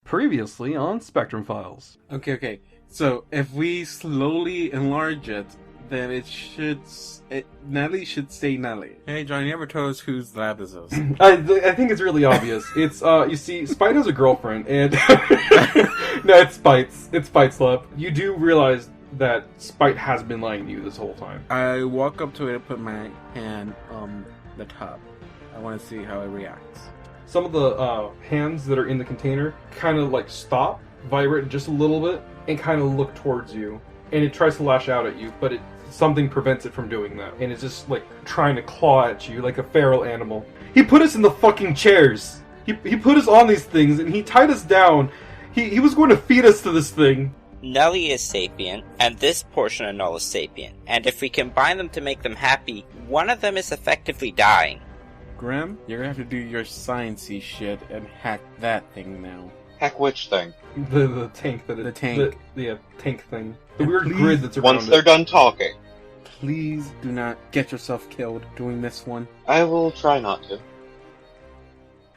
Previously on Spectrum Files. Okay. So if we slowly enlarge it, then Nelly should stay Nelly. Hey, John, you ever told us whose lab this is? I think it's really obvious. It's you see, Spite has a girlfriend, and no, it's Spite's lab. You do realize that Spite has been lying to you this whole time. I walk up to it and put my hand on the top. I want to see how it reacts. Some of the hands that are in the container kind of like stop, vibrate just a little bit, and kind of look towards you. And it tries to lash out at you, but something prevents it from doing that. And it's just like trying to claw at you like a feral animal. He put us in the fucking chairs. He put us on these things and he tied us down. He was going to feed us to this thing. Nelly is sapient, and this portion of Null is sapient. And if we combine them to make them happy, one of them is effectively dying. Grim, you're gonna have to do your sciencey shit and hack that thing now. Hack which thing? The tank that The tank. The tank thing. The And weird please, grid that's around Once they're it. done talking. Please do not get yourself killed doing this one. I will try not to.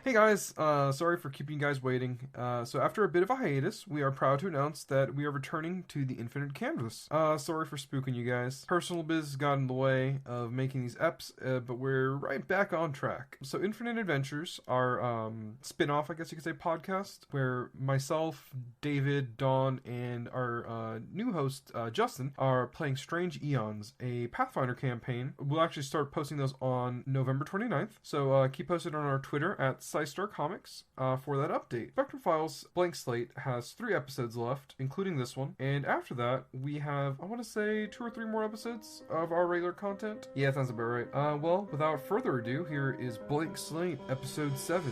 Hey guys, sorry for keeping you guys waiting. So after a bit of a hiatus, we are proud to announce that we are returning to the Infinite Canvas. Sorry for spooking you guys. Personal biz got in the way of making these eps, but we're right back on track. So Infinite Adventures, our spin-off, I guess you could say, podcast, where myself, David, Dawn, and our new host, Justin, are playing Strange Eons, a Pathfinder campaign. We'll actually start posting those on November 29th, so keep posted on our Twitter at Sci-Star Comics for that update. Spectrum Files Blank Slate has 3 episodes left, including this one, and after that, we have, I want to say, 2 or 3 more episodes of our regular content. Yeah, that sounds about right. Well, without further ado, here is Blank Slate, Episode 7.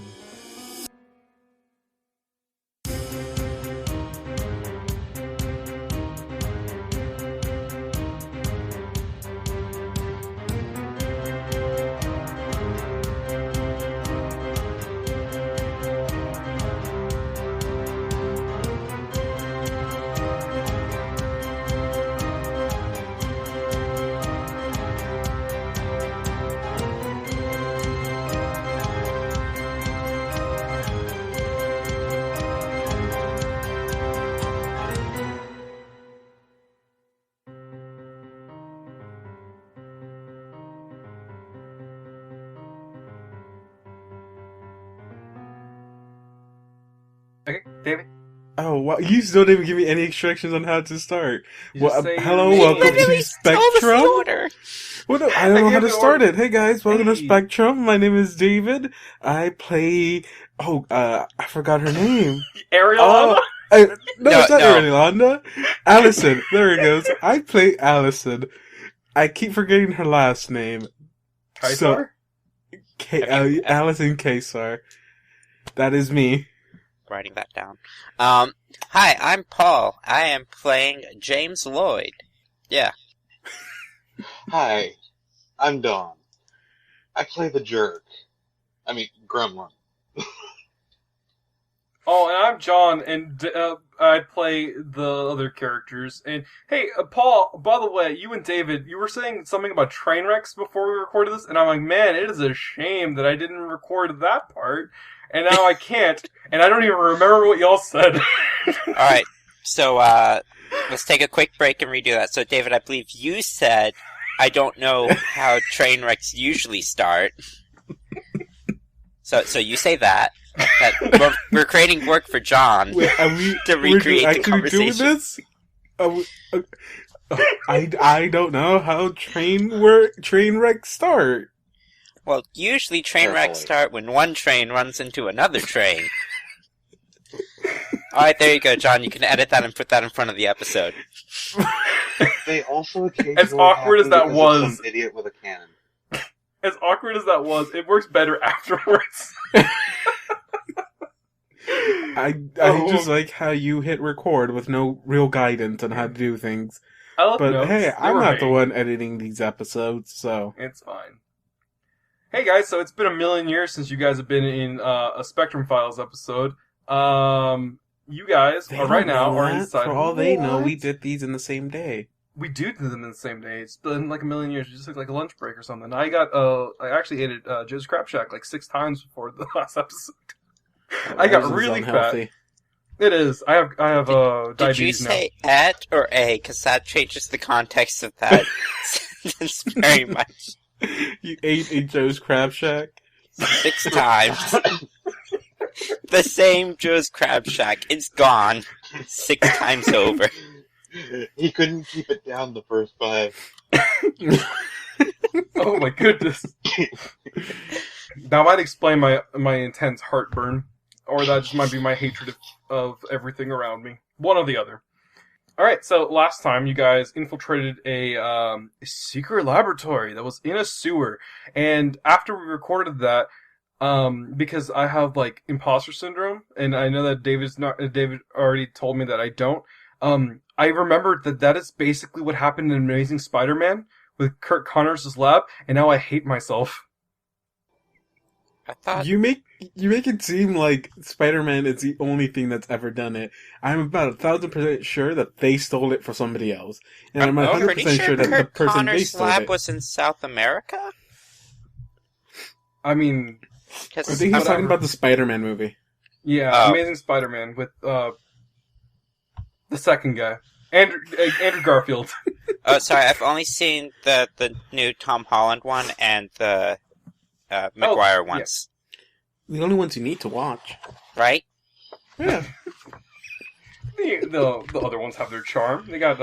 Okay, David? Oh, wow. You still didn't give me any instructions on how to start. Well, hello, You welcome literally to stole the Spectrum. order. Well, no, I don't know I how gave to the start order. it. Hey guys, welcome to Hey. Spectrum. My name is David. I play... I forgot her name. Ariel? No, No, it's not no. Yolanda. Allison. There it goes. I play Allison. I keep forgetting her last name. Kaisar? Allison Kaisar. That is me. Writing that down. Hi, I'm Paul. I am playing James Lloyd. Yeah. Hi, I'm Dawn. I play the jerk. Gremlin. Oh, and I'm John, and I play the other characters. And hey, Paul, by the way, you and David, you were saying something about train wrecks before we recorded this, and I'm like, man, it is a shame that I didn't record that part, and now I can't, and I don't even remember what y'all said. Alright, so, let's take a quick break and redo that. So, David, I believe you said, I don't know how train wrecks usually start. So you say that. We're creating work for John Wait, are we to recreate the actually conversation. doing this? I don't know how train wrecks start. Well, usually train wrecks Carefully. start when one train runs into another train. Alright, there you go, John. You can edit that and put that in front of the episode. They also occasionally As awkward as happen that because of was. some idiot with a cannon. As awkward as that was, it works better afterwards. I Oh. just like how you hit record with no real guidance on how to do things. I left But notes. hey, They I'm were not the vague. one editing these episodes, so... It's fine. Hey guys, so it's been a million years since you guys have been in a Spectrum Files episode. You guys They are right don't now know are that. inside. For all they know, What? we did these in the same day. We do them in the same day. It's been like a million years. It just like a lunch break or something. I actually ate at Joe's Crab Shack like 6 times before the last episode. I got Ours is really fat. unhealthy. It is. I have Did you diabetes now. say at or a? Because that changes the context of that sentence very much. You ate a Joe's Crab Shack? 6 times. The same Joe's Crab Shack. It's gone 6 times over. He couldn't keep it down the first 5. Oh my goodness. That might explain my intense heartburn. Or that just might be my hatred of everything around me. One or the other. Alright, so last time you guys infiltrated a secret laboratory that was in a sewer. And after we recorded that, because I have, like, imposter syndrome, and I know that David already told me that I don't, I remembered that is basically what happened in Amazing Spider-Man with Kurt Connors' lab, and now I hate myself. I thought... You make it seem like Spider-Man is the only thing that's ever done it. I'm about 1,000% sure that they stole it from somebody else. And I'm 100% sure that the Kurt person they Connors' stole lab it... was in South America? I mean... I think he's talking about the Spider-Man movie. Yeah, Amazing Spider-Man with, the second guy. Andrew Garfield. Oh, sorry, I've only seen the new Tom Holland one and the Maguire ones. Yeah. The only ones you need to watch. Right? Yeah. The other ones have their charm. They got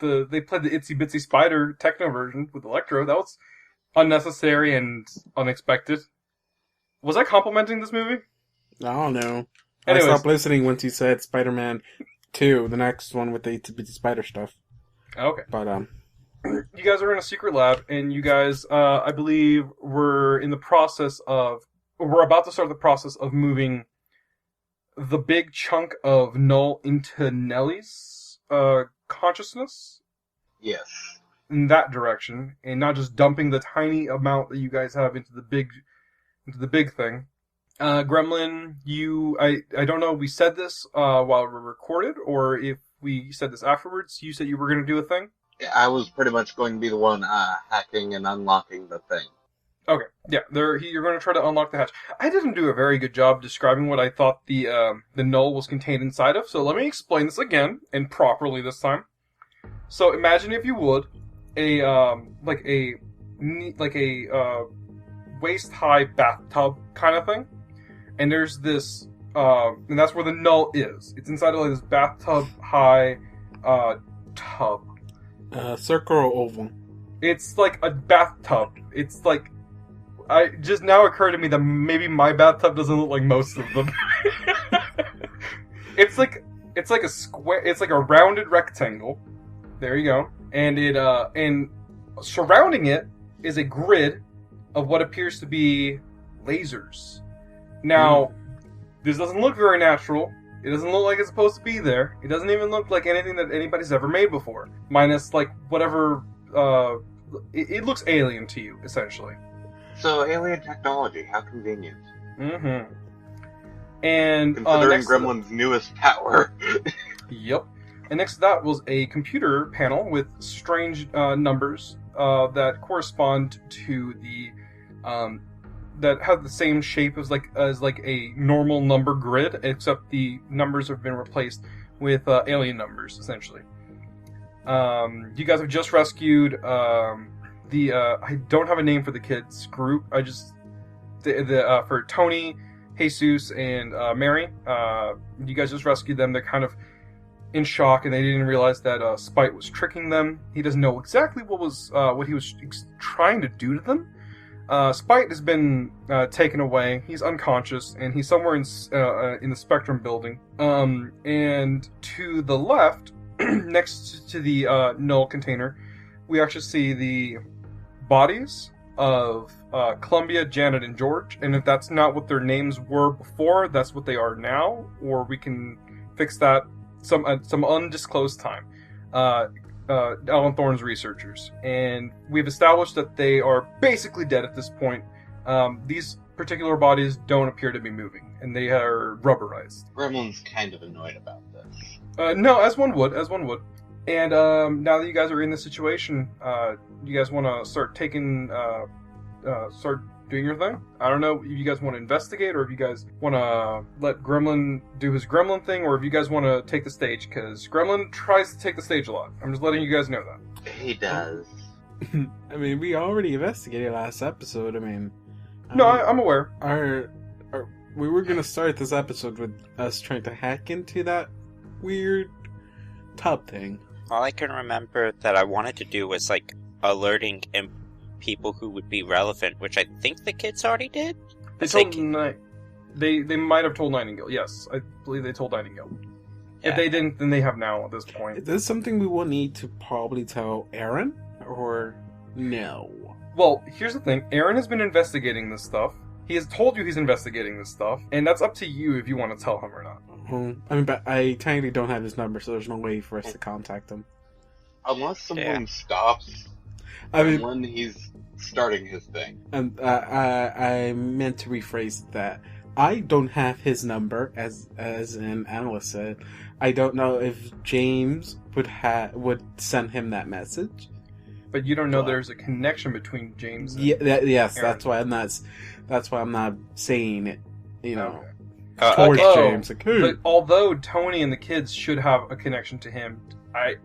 they played the Itsy Bitsy Spider techno version with Electro. That was unnecessary and unexpected. Was I complimenting this movie? I don't know. Anyways. I stopped listening once you said Spider-Man 2, the next one with the Itsy Bitsy Spider stuff. Okay. But, you guys are in a secret lab, and you guys, I believe, we're about to start the process of moving the big chunk of Null into Nellie's consciousness. Yes. In that direction, and not just dumping the tiny amount that you guys have into the big thing. Gremlin, I don't know if we said this while we recorded, or if we said this afterwards. You said you were going to do a thing? I was pretty much going to be the one hacking and unlocking the thing. Okay, yeah, you're going to try to unlock the hatch. I didn't do a very good job describing what I thought the null was contained inside of, so let me explain this again, and properly this time. So imagine, if you would, a waist-high bathtub kind of thing, and there's this, and that's where the null is. It's inside of like this bathtub-high tub. Circle or oval? It's like a bathtub. It's like, just now occurred to me that maybe my bathtub doesn't look like most of them. It's like a square. It's like a rounded rectangle. There you go. And and surrounding it is a grid of what appears to be lasers. Now, this doesn't look very natural. It doesn't look like it's supposed to be there. It doesn't even look like anything that anybody's ever made before. Minus, like, whatever, it looks alien to you, essentially. So, alien technology, how convenient. Mm-hmm. And, considering Gremlin's newest power. Yep. And next to that was a computer panel with strange numbers that correspond to the that have the same shape as a normal number grid, except the numbers have been replaced with alien numbers, essentially. You guys have just rescued I don't have a name for the kids group. I just for Tony, Jesus, and Mary. You guys just rescued them. They're kind of in shock, and they didn't realize that Spite was tricking them. He doesn't know exactly what he was trying to do to them. Spite has been taken away. He's unconscious, and he's somewhere in the Spectrum building. And to the left, next to the null container, we actually see the bodies of Columbia, Janet, and George. And if that's not what their names were before, that's what they are now. Or we can fix that some undisclosed time. Alan Thorne's researchers, and we've established that they are basically dead at this point. These particular bodies don't appear to be moving, and they are rubberized. Gremlin's kind of annoyed about this. No, as one would. And now that you guys are in this situation, you guys want to start doing your thing. I don't know if you guys want to investigate or if you guys want to let Gremlin do his Gremlin thing, or if you guys want to take the stage, because Gremlin tries to take the stage a lot. I'm just letting you guys know that. He does. I mean, we already investigated last episode. I mean, No, I'm aware. We were gonna start this episode with us trying to hack into that weird tub thing. All I can remember that I wanted to do was, like, alerting people who would be relevant, which I think the kids already did. They told they might have told Nightingale. Yes, I believe they told Nightingale. Yeah. If they didn't, then they have now at this point. Is this something we will need to probably tell Aaron, or no? Well, here's the thing. Aaron has been investigating this stuff. He has told you he's investigating this stuff, and that's up to you if you want to tell him or not. I mean, but I technically don't have his number, so there's no way for us to contact him. Unless someone stops I mean, when he's starting his thing. and I meant to rephrase that. I don't have his number, as an analyst said. I don't know if James would send him that message. But you don't know there's a connection between James and Yes, Aaron. that's why I'm not saying it. You know, Okay. towards Although- James. Like, hey. But although Tony and the kids should have a connection to him,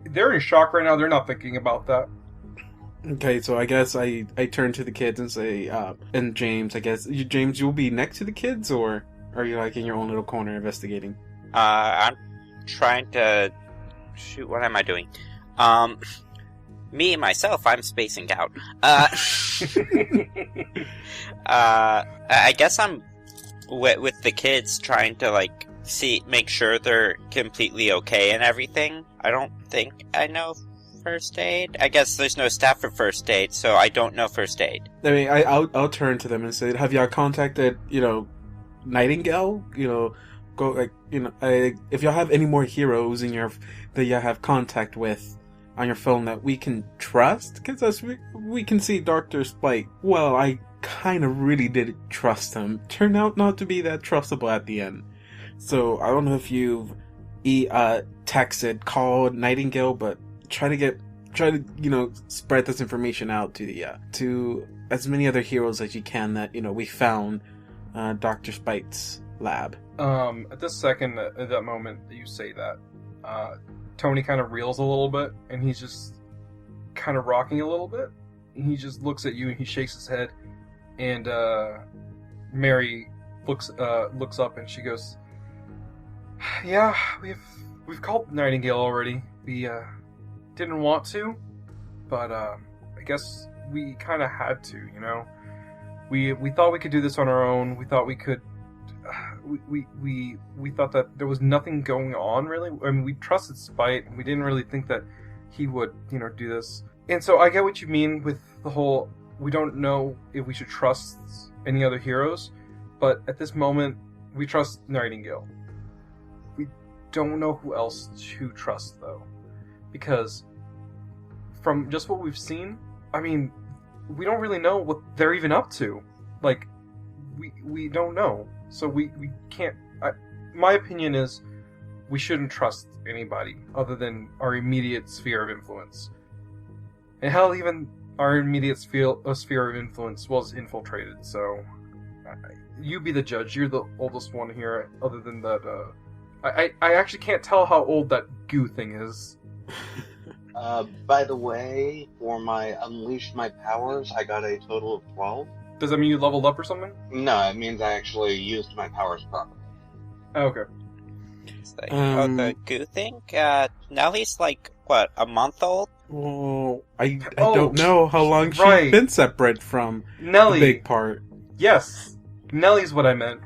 they're in shock right now. They're not thinking about that. Okay, so I guess I turn to the kids and say, and James, I guess, James, you'll be next to the kids, or are you like in your own little corner investigating? I'm trying to... Shoot, what am I doing? Me, myself, I'm spacing out. I guess I'm with the kids trying to, like, make sure they're completely okay and everything. I don't think I know first aid. I guess there's no staff for first aid, so I don't know first aid. I mean, I'll turn to them and say, have y'all contacted, Nightingale? Go, like, if y'all have any more heroes that y'all have contact with on your phone that we can trust, because as we can see Dr. Spike, well, I kind of really did trust him. Turned out not to be that trustable at the end. So, I don't know if you've texted, called Nightingale, but try to spread this information out to as many other heroes as you can that, we found Dr. Spike's lab. At this second, at that moment that you say that, Tony kind of reels a little bit, and he's just kind of rocking a little bit. And he just looks at you and he shakes his head, and Mary looks up and she goes, "Yeah, we've called Nightingale already. We didn't want to, but I guess we kind of had to. We thought we could do this on our own. We thought we could." We thought that there was nothing going on, really. I mean, we trusted Spite, and we didn't really think that he would, do this. And so I get what you mean with the whole, we don't know if we should trust any other heroes, but at this moment, we trust Nightingale. We don't know who else to trust, though. Because from just what we've seen, I mean, we don't really know what they're even up to. Like, we don't know. So we can't... my opinion is we shouldn't trust anybody other than our immediate sphere of influence. And hell, even our immediate sphere of influence was infiltrated, so... you be the judge. You're the oldest one here, other than that, I actually can't tell how old that goo thing is. By the way, for my Unleash My Powers, I got a total of 12. Does that mean you leveled up or something? No, it means I actually used my powers properly. Oh, okay. It's like, the goo thing? Nellie's like, what, a month old? Well, I don't know how long right. she's been separate from Nellie. the big part. Yes. Nellie's what I meant.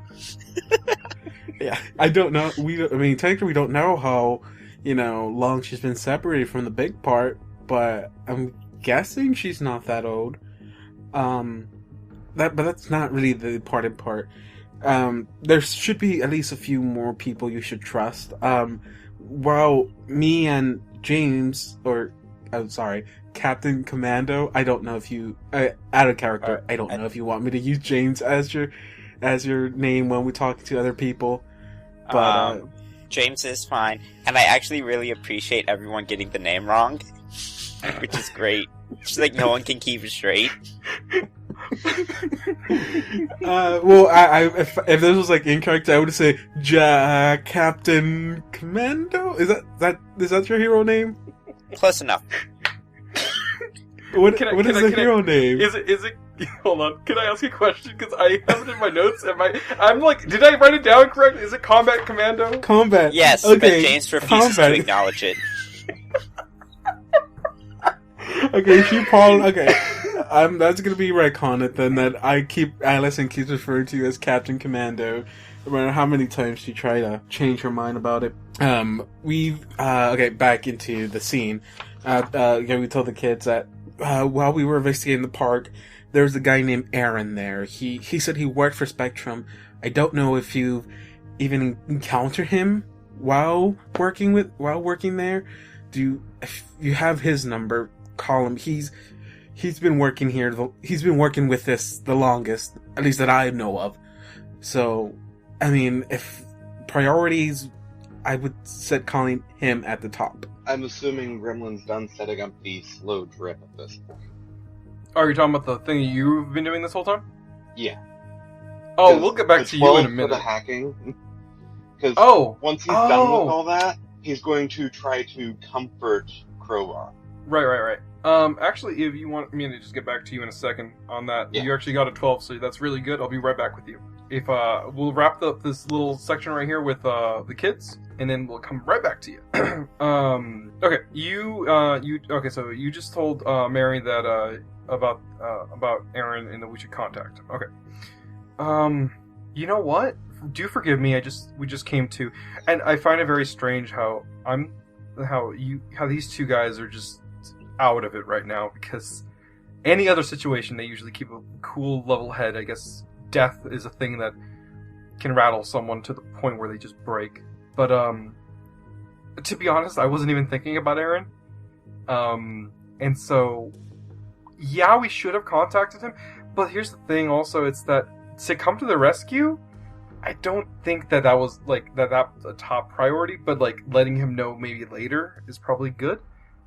Yeah, I don't know. Technically we don't know how, long she's been separated from the big part, but I'm guessing she's not that old. But that's not really the important part. There should be at least a few more people you should trust. While me and James, Captain Commando, I don't know if you, out of character, I don't know if you want me to use James as your name when we talk to other people. But, James is fine, and I actually really appreciate everyone getting the name wrong, which is great. Just like no one can keep it straight. Well, if this was like in character, I would say Captain Commando. Is that your hero name? Close enough. What is the hero name? Is it? Hold on. Can I ask a question? Because I have it in my notes. I'm like, did I write it down correctly? Is it Combat Commando? Combat. Yes, okay. but James refuses to acknowledge it. Okay, okay. That's gonna be retconned then. That Allison keeps referring to you as Captain Commando, no matter how many times she try to change her mind about it. Okay, back into the scene. We told the kids that while we were investigating the park, there was a guy named Aaron there. He said he worked for Spectrum. I don't know if you've even encountered him while working there. If you have his number, call him. He's been working here. He's been working with this the longest, at least that I know of. So, I mean, if priorities, I would set calling him at the top. I'm assuming Gremlin's done setting up the slow drip at this point. Are you talking about the thing you've been doing this whole time? Yeah. Oh, we'll get back to you in a For minute. the hacking. Because once he's done with all that, he's going to try to comfort Crowbar. Right. Actually, if you want me to just get back to you in a second on that, you actually got a 12, so that's really good. I'll be right back with you. If we'll wrap up this little section right here with the kids, and then we'll come right back to you. Okay, okay. So you just told Mary that about Aaron and that we should contact him. Okay. You know what? Do forgive me. We just came to, and I find it very strange how these two guys are just out of it right now, because any other situation they usually keep a cool, level head. I guess death is a thing that can rattle someone to the point where they just break. But to be honest, I wasn't even thinking about Aaron. And so yeah, we should have contacted him. But here's the thing also, it's that to come to the rescue, I don't think that was like that a top priority, but like letting him know maybe later is probably good.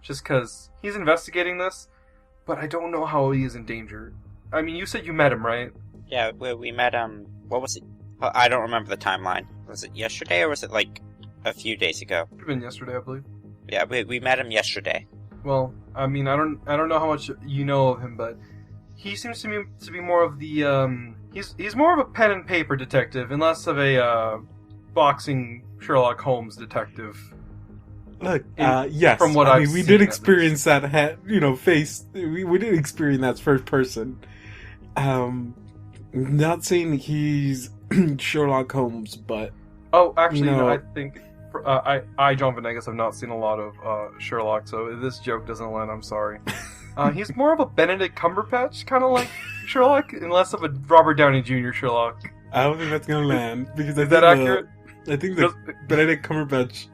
Just because he's investigating this, but I don't know how he is in danger. I mean, you said you met him, right? Yeah, we met him. What was it? I don't remember the timeline. Was it yesterday or was it like a few days ago? It could have been yesterday, I believe. Yeah, we met him yesterday. Well, I mean, I don't know how much you know of him, but he seems to me to be more of the he's more of a pen and paper detective and less of a boxing Sherlock Holmes detective. Look, yes. From what I I've mean, we seen, did experience that. We did experience that first person. Not saying he's Sherlock Holmes, but actually, I think John Venegas, have not seen a lot of Sherlock, so if this joke doesn't land, I'm sorry. He's more of a Benedict Cumberbatch, kind of like Sherlock, and less of a Robert Downey Jr. Sherlock. I don't think that's gonna land because is that accurate? I think the Benedict Cumberbatch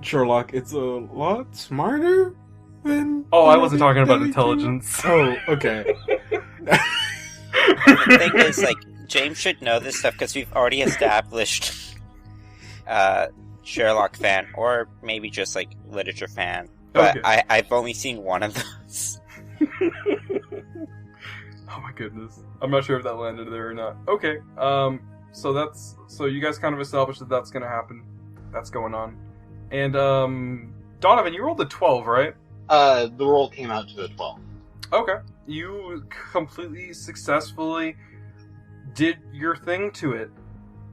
Sherlock, it's a lot smarter than. Oh, I wasn't talking about intelligence. Oh, okay. The thing is, like, James should know this stuff because we've already established Sherlock fan, or maybe just like literature fan. But okay. I've only seen one of those. Oh my goodness. I'm not sure if that landed there or not. Okay. So you guys kind of established that that's going to happen. That's going on. And Donovan, you rolled a 12, right? The roll came out to a 12. Okay. You completely successfully did your thing to it.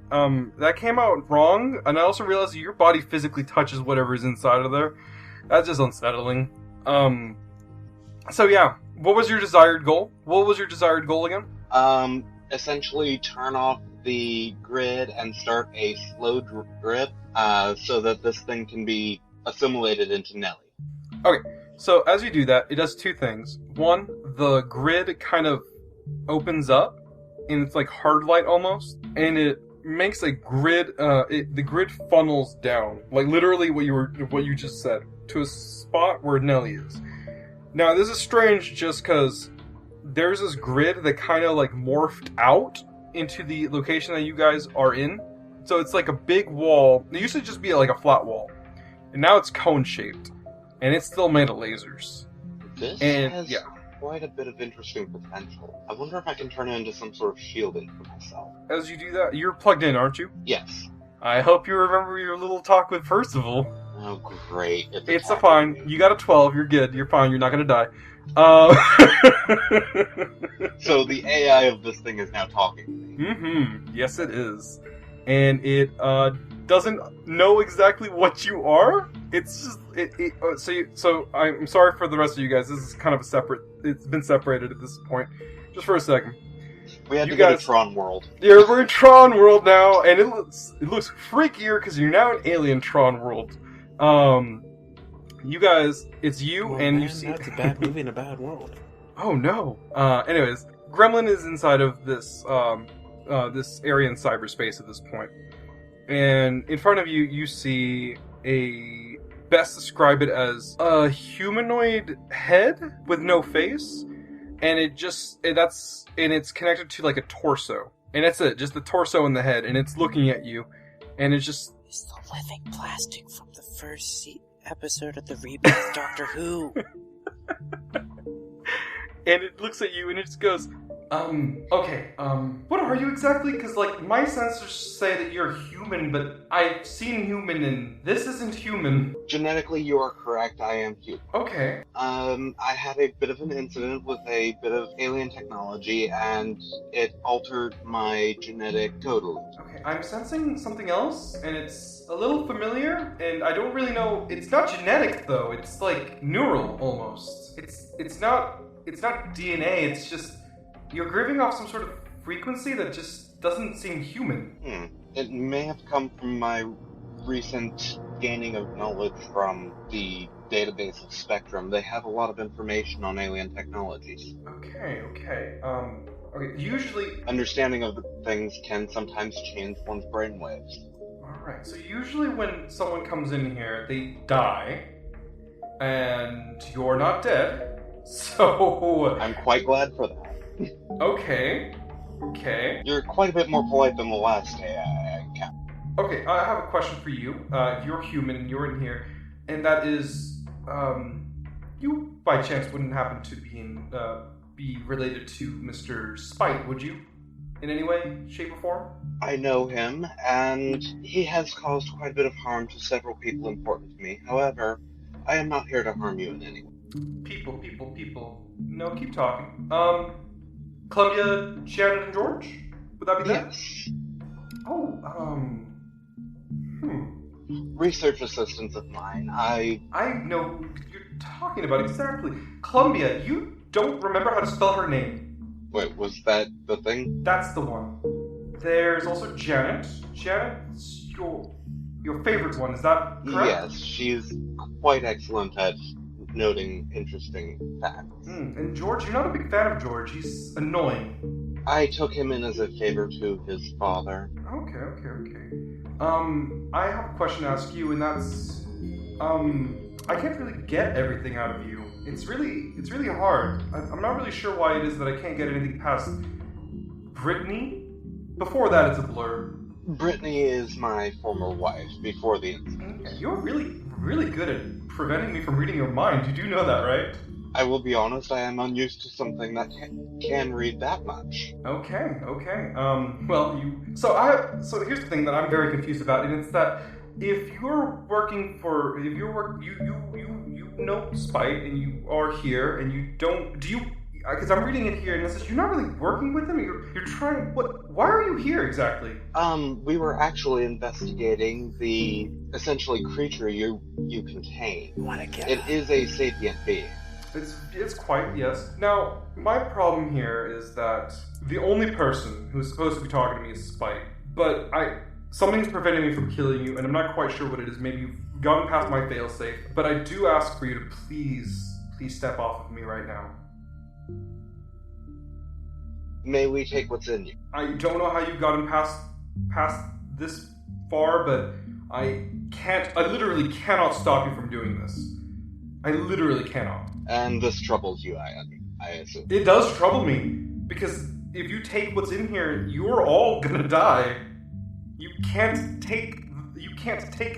That came out wrong, and I also realized that your body physically touches whatever's inside of there. That's just unsettling. So yeah, what was your desired goal? What was your desired goal again? Essentially turn off the grid and start a slow drip, so that this thing can be assimilated into Nelly. Okay, so as you do that, it does two things. One, the grid kind of opens up, and it's like hard light almost, and it makes a grid. The grid funnels down, like literally what you just said, to a spot where Nelly is. Now this is strange, just because there's this grid that kind of like morphed out into the location that you guys are in. So it's like a big wall. It used to just be like a flat wall, and now it's cone shaped, and it's still made of lasers. This and has yeah, quite a bit of interesting potential. I wonder if I can turn it into some sort of shielding for myself. As you do that, you're plugged in, aren't you? Yes. I hope you remember your little talk with Percival. Oh, great. It's a fine. Me. You got a 12. You're good. You're fine. You're not going to die. So the AI of this thing is now talking to me. Mm-hmm. Yes, it is. And it doesn't know exactly what you are. It's just so I'm sorry for the rest of you guys. This is kind of a separate. It's been separated at this point. Just for a second. We had You to go guys- to Tron World. Yeah, we're in Tron World now, and it looks freakier because you're now in Alien Tron World. You guys, it's you, and man, you see. that's a bad movie in a bad world. Oh no. Anyways, Gremlin is inside of this this area in cyberspace at this point, and in front of you, you see a best describe it as a humanoid head with no face, and it's connected to like a torso, and that's it, just the torso and the head, and it's looking at you, and it's just. It's the living plastic from the first episode of the reboot Doctor Who. And it looks at you and it just goes, okay, what are you exactly? Because, like, my sensors say that you're human, but I've seen human and this isn't human. Genetically, you are correct. I am human. Okay. I had a bit of an incident with a bit of alien technology, and it altered my genetic totally. Okay, I'm sensing something else, and it's a little familiar, and I don't really know. It's not genetic, though. It's, like, neural, almost. It's not DNA, it's just... You're giving off some sort of frequency that just doesn't seem human. It may have come from my recent gaining of knowledge from the database of Spectrum. They have a lot of information on alien technologies. Okay. Usually... Understanding of the things can sometimes change one's brainwaves. Alright, so usually when someone comes in here, they die, and you're not dead, so... I'm quite glad for that. Okay. You're quite a bit more polite than the last AI encountered. Okay, I have a question for you. You're human and you're in here, and that is, you by chance wouldn't happen to be related to Mr. Spite, would you? In any way, shape, or form? I know him, and he has caused quite a bit of harm to several people important to me. However, I am not here to harm you in any way. People. No, keep talking. Columbia, Shannon, and George? Would that be that? Yes. Oh, Research assistants of mine. I know who you're talking about exactly. Columbia, you don't remember how to spell her name. Wait, was that the thing? That's the one. There's also Janet. Janet's your favorite one, is that correct? Yes, she's quite excellent at noting interesting facts. And George, you're not a big fan of George. He's annoying. I took him in as a favor to his father. Okay. I have a question to ask you, and that's, I can't really get everything out of you. It's really hard. I'm not really sure why it is that I can't get anything past Brittany. Before that, it's a blur. Brittany is my former wife, before the incident. Okay. You're really good at preventing me from reading your mind. You do know that, right? I will be honest, I am unused to something that can read that much. Okay. So here's the thing that I'm very confused about, and it's that if you know Spite and you are here and you don't, because I'm reading it here and it says you're not really working with him. You're trying. What? Why are you here exactly? We were actually investigating the essentially creature you contain. It is a sapient being. It's quite, yes. Now, my problem here is that the only person who's supposed to be talking to me is Spite. But something's preventing me from killing you, and I'm not quite sure what it is. Maybe you've gone past my failsafe. But I do ask for you to please step off of me right now. May we take what's in you? I don't know how you've gotten past this far, but I literally cannot stop you from doing this. I literally cannot. And this troubles you, I assume. It does trouble me, because if you take what's in here, you're all gonna die. You can't take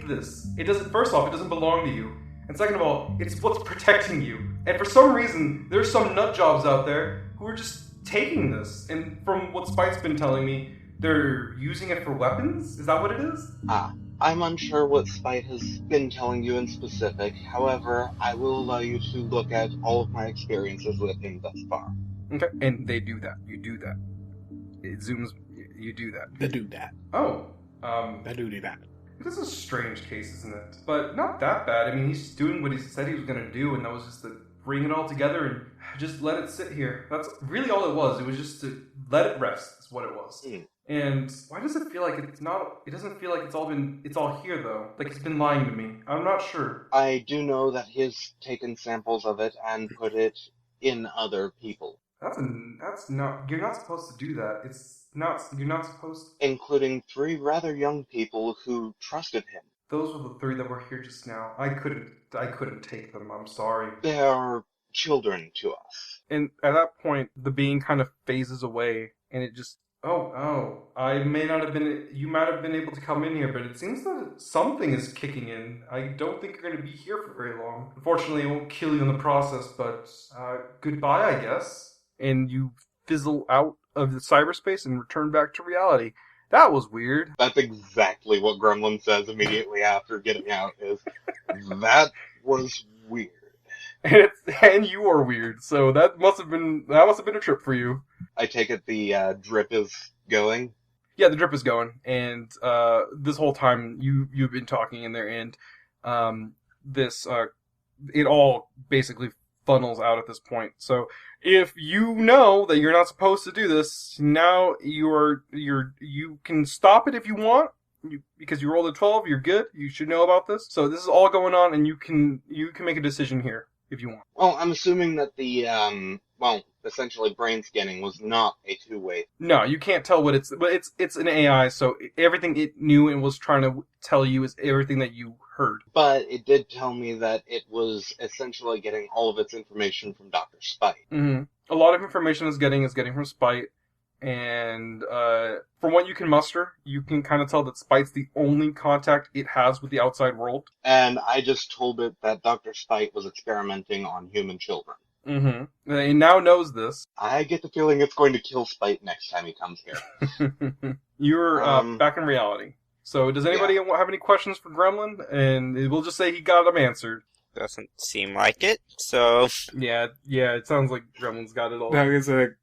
this. First off, it doesn't belong to you. And second of all, it's what's protecting you. And for some reason, there's some nut jobs out there who are just taking this. And from what Spite's been telling me, they're using it for weapons? Is that what it is? I'm unsure what Spite has been telling you in specific. However, I will allow you to look at all of my experiences with him thus far. Okay. And they do that. You do that. It zooms. You do that. They do that. Oh. They do that. It is a strange case, isn't it? But not that bad. I mean, he's doing what he said he was going to do, and that was just to bring it all together and just let it sit here. That's really all it was. It was just to let it rest, is what it was. And why does it feel like it's not... It doesn't feel like it's all here, though. Like he's been lying to me. I'm not sure. I do know that he has taken samples of it and put it in other people. That's not... You're not supposed to do that. You're not supposed to... Including 3 rather young people who trusted him. Those were the 3 that were here just now. I couldn't take them. I'm sorry. They are children to us. And at that point, the being kind of phases away, and it just... Oh, you might have been able to come in here, but it seems that something is kicking in. I don't think you're going to be here for very long. Unfortunately, it won't kill you in the process, but goodbye, I guess. And you fizzle out of the cyberspace and return back to reality. That was weird. That's exactly what Gremlin says immediately after getting out, is, that was weird. And you are weird, so that must have been a trip for you. I take it the drip is going? Yeah, the drip is going, and this whole time you've been talking in there, and it all basically funnels out at this point. So if you know that you're not supposed to do this, now you can stop it if you want. Because you rolled a 12, you're good. You should know about this. So this is all going on, and you can make a decision here if you want. Well, I'm assuming that the essentially brain scanning was not a two-way. No, you can't tell what it's an AI, so everything it knew and was trying to tell you is everything that you heard. But it did tell me that it was essentially getting all of its information from Dr. Spite. Mm-hmm. A lot of information is getting from Spite, and from what you can muster, you can kind of tell that Spite's the only contact it has with the outside world. And I just told it that Dr. Spite was experimenting on human children. Mm-hmm. It now knows this. I get the feeling it's going to kill Spite next time he comes here. You're back in reality. So does anybody have any questions for Gremlin? And we'll just say he got them answered. Doesn't seem like it, so... Yeah, it sounds like Gremlin's got it all. No, it's like,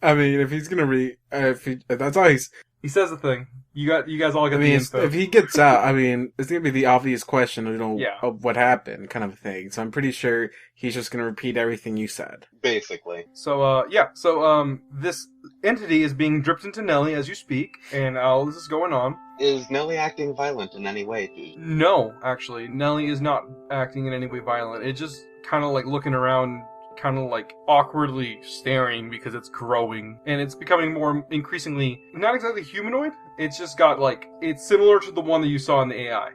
I mean, if he's gonna that's all he says the thing. You guys all get the info. If he gets out, I mean, it's gonna be the obvious question, Yeah. of what happened, kind of thing. So I'm pretty sure he's just gonna repeat everything you said. Basically. So, this entity is being dripped into Nelly as you speak, and all this is going on. Is Nelly acting violent in any way, dude? No, actually, Nelly is not acting in any way violent. It's just kind of like looking around, kind of like awkwardly staring because it's growing, and it's becoming more increasingly not exactly humanoid. It's just got it's similar to the one that you saw in the AI,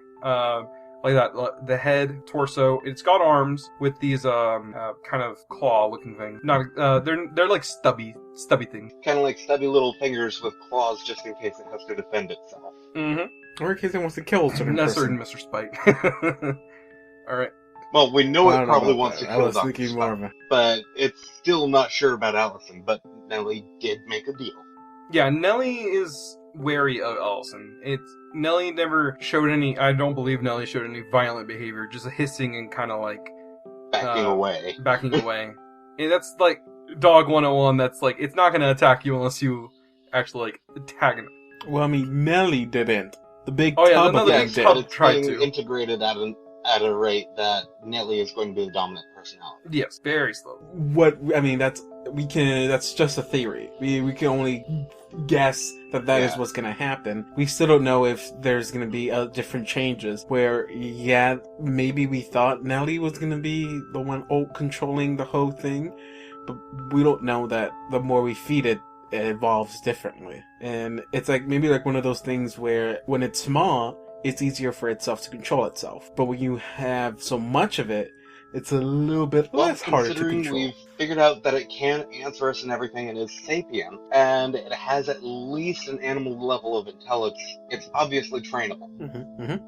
like that, the head, torso. It's got arms with these kind of claw looking things. Not they're like stubby things. Kind of like stubby little fingers with claws just in case it has to defend itself. Mm-hmm. Or in case it wants to kill a certain person. Certain Mr. Spike. All right. Well, we know it probably wants to I kill was Dr. thinking more of Spite, but it's still not sure about Allison, but Nelly did make a deal. Yeah, Nelly is wary of Allison. Nelly never showed any... I don't believe Nelly showed any violent behavior, just a hissing and kind of like... Backing away. Backing away. And that's like Dog 101, that's like, it's not going to attack you unless you actually attack it. Well, I mean, Nelly didn't. The big Oh, yeah, tub the of big them Yes, did. but it's tried being to. integrated at a rate that Nelly is going to be the dominant personality. Yes, very slow. That's just a theory. We can only guess that is what's gonna happen. We still don't know if there's gonna be different changes where, maybe we thought Nelly was gonna be the one controlling the whole thing, but we don't know that the more we feed it, it evolves differently. And it's maybe one of those things where when it's small, it's easier for itself to control itself. But when you have so much of it, it's a little bit less harder to considering control. we've figured out that it can answer us and everything and is sapient, and it has at least an animal level of intelligence, it's obviously trainable.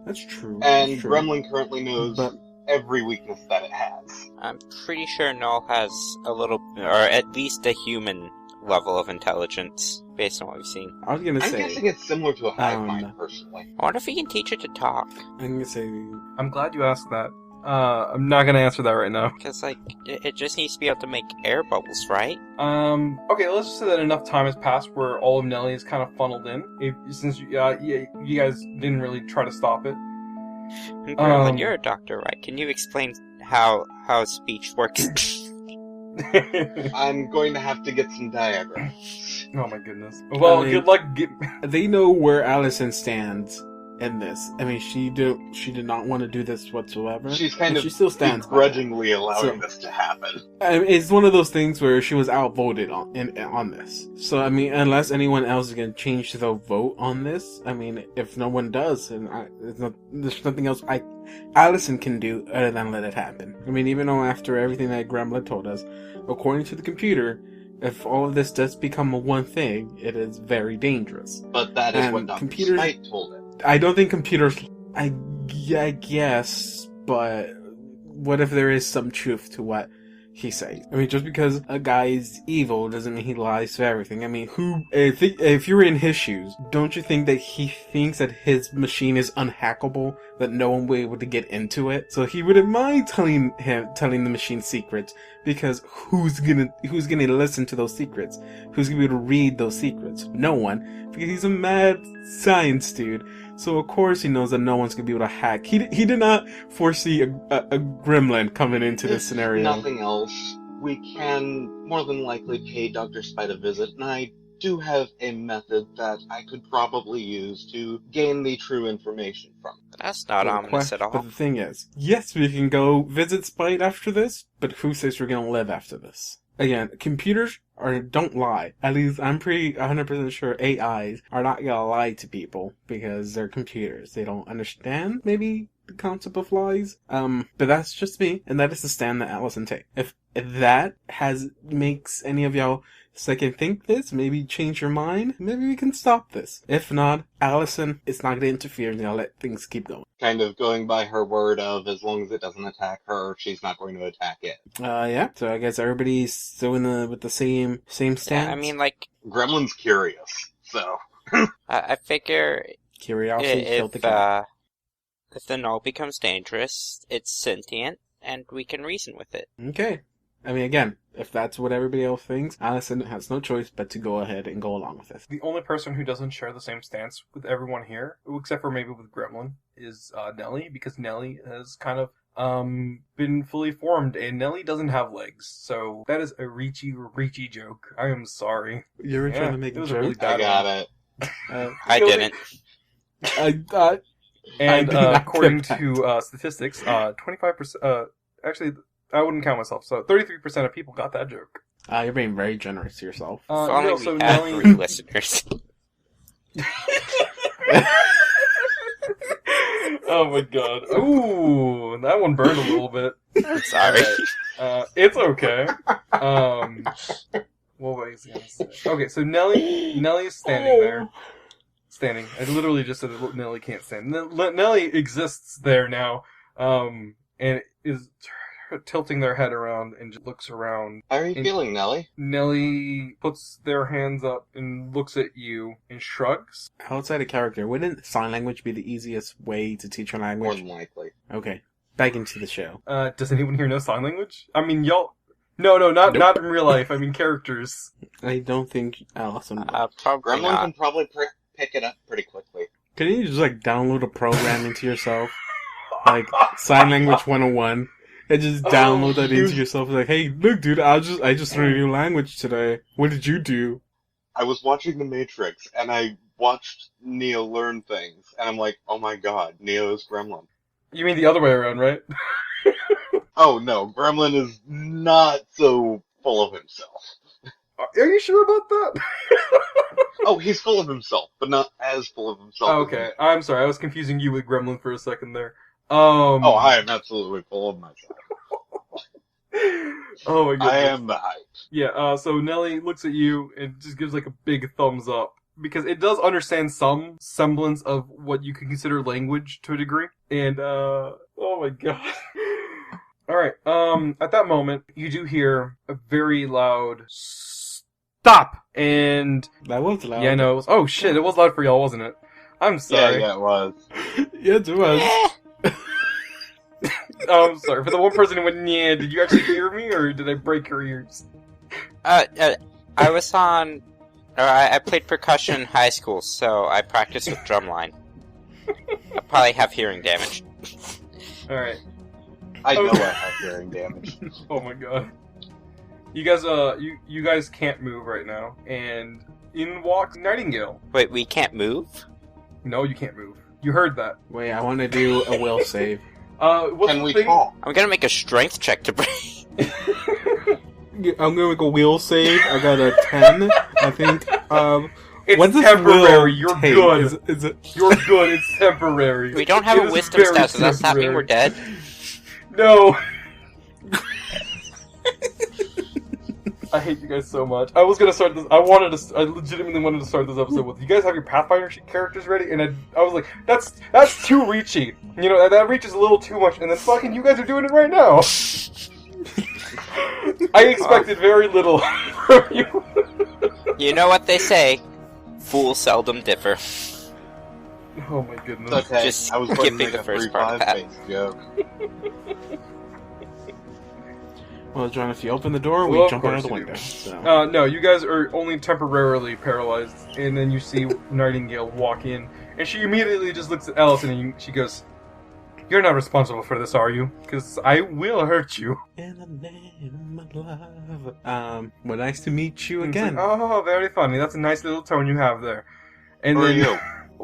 That's true. And That's true. Gremlin currently knows But every weakness that it has. I'm pretty sure Null has a little, or at least a human level of intelligence, based on what we've seen. I was gonna I'm say. guessing it's similar to a hive mind, personally. I wonder if we can teach it to talk. I'm gonna say. I'm glad you asked that. I'm not gonna answer that right now. Because, like, it just needs to be able to make air bubbles, right? Okay, let's just say that enough time has passed where all of Nelly is kind of funneled in. Since you guys didn't really try to stop it. Gremlin, you're a doctor, right? Can you explain how speech works? I'm going to have to get some diagrams. Oh my goodness. Well, good luck. They know where Allison stands in this. I mean, she did not want to do this whatsoever. She still stands begrudgingly allowing this to happen. I mean, it's one of those things where she was outvoted on this. So I mean, unless anyone else is going to change the vote on this, I mean, if no one does, and there's nothing else Allison can do other than let it happen. I mean, even though after everything that Gremlin told us, according to the computer, if all of this does become a one thing, it is very dangerous. But that is what Dr. Slate told it. I don't think computers... I guess, but what if there is some truth to what he says? I mean, just because a guy is evil doesn't mean he lies to everything. I mean, if you were in his shoes, don't you think that he thinks that his machine is unhackable, that no one will be able to get into it? So he wouldn't mind telling the machine secrets, because who's gonna listen to those secrets? Who's gonna be able to read those secrets? No one, because he's a mad science dude. So of course he knows that no one's gonna be able to hack. He did not foresee a gremlin coming into this scenario. Nothing else. We can more than likely pay Dr. Spite a visit, and I do have a method that I could probably use to gain the true information from it. That's not ominous at all. But the thing is, yes, we can go visit Spite after this, but who says we're gonna live after this? Again, computers don't lie. At least I'm pretty 100% sure AIs are not gonna lie to people because they're computers. They don't understand, maybe, the concept of lies. But that's just me, and that is the stand that Allison takes. If that makes any of y'all second think this, maybe change your mind, maybe we can stop this. If not, Allison is not gonna interfere and gonna let things keep going. Kind of going by her word of, as long as it doesn't attack her, she's not going to attack it. Yeah. So I guess everybody's still with the same stance. Yeah, I mean, like, Gremlin's curious, so. I figure curiosity killed the cat. If the null becomes dangerous, it's sentient, and we can reason with it. Okay. I mean, again, if that's what everybody else thinks, Allison has no choice but to go ahead and go along with this. The only person who doesn't share the same stance with everyone here, except for maybe with Gremlin, is Nelly, because Nelly has kind of been fully formed, and Nelly doesn't have legs, so that is a reachy joke. I am sorry. You were trying to make a joke? Really I got it. I didn't. And according to statistics, 25%, actually, I wouldn't count myself, so 33% of people got that joke. You're being very generous to yourself. So so we Nelly... have 3 listeners. Oh my god. Ooh, that one burned a little bit. Sorry. It's okay. What was I gonna say? Okay, so Nelly's standing there. Standing. I literally just said that Nelly can't stand. Nelly exists there now, and is tilting their head around and just looks around. How are you feeling, Nelly? Nelly puts their hands up and looks at you and shrugs. Outside of character, wouldn't sign language be the easiest way to teach a language? More than likely. Okay. Back into the show. Does anyone here know sign language? I mean, y'all... No, not in real life. I mean, characters. I don't think Allison... Probably Gremlin not. can probably pick it up pretty quickly. Can you just, download a program into yourself? Sign language 101. And just download that into yourself. Like, hey, look, dude, I just learned a new language today. What did you do? I was watching The Matrix, and I watched Neo learn things, and I'm like, oh my god, Neo is Gremlin. You mean the other way around, right? Oh no, Gremlin is not so full of himself. Are you sure about that? Oh, he's full of himself, but not as full of himself. Okay, I'm sorry, I was confusing you with Gremlin for a second there. Oh, I am absolutely full of myself. Oh my goodness. I am the hype. Yeah, so Nelly looks at you and just gives a big thumbs up. Because it does understand some semblance of what you can consider language to a degree. And, oh my god. All right. At that moment, you do hear a very loud stop, and That was loud. yeah, no, it was. Oh shit! It was loud for y'all, wasn't it? I'm sorry. Yeah, it was. Yes, it was. Oh, I'm sorry. For the one person who went, yeah, did you actually hear me, or did I break your ears? I was on. I played percussion in high school, so I practiced with drumline. I probably have hearing damage. All right. I know I have hearing damage. Oh my god. You guys can't move right now, and in walks Nightingale. Wait, we can't move? No, you can't move. You heard that. Wait, I want to do a will save. What's Can the we thing? talk? I'm gonna make a strength check to break. I'm gonna make a will save. I got a 10. I think. It's What does temporary. will You're take? good. Is it? You're good. It's temporary. We don't have It a is wisdom very stat, so that's not mean we're temporary. dead. No. I hate you guys so much. I was gonna start this. I legitimately wanted to start this episode with, you guys have your Pathfinder characters ready, and I was like, that's too reachy. You know, that reaches a little too much, and then fucking you guys are doing it right now. I expected very little from you. You know what they say: fools seldom differ. Oh my goodness. It's okay. Just I was going to skipping make the a first part of 3-5 that. face joke. Well, John, if you open the door, Well, we of jump out of course the you do. window. So. No, you guys are only temporarily paralyzed, and then you see Nightingale walk in, and she immediately just looks at Allison, and she goes, "You're not responsible for this, are you? Because I will hurt you." In the name of love. Well, nice to meet you And it's again. like, oh, very funny. That's a nice little tone you have there. And Who are then, you?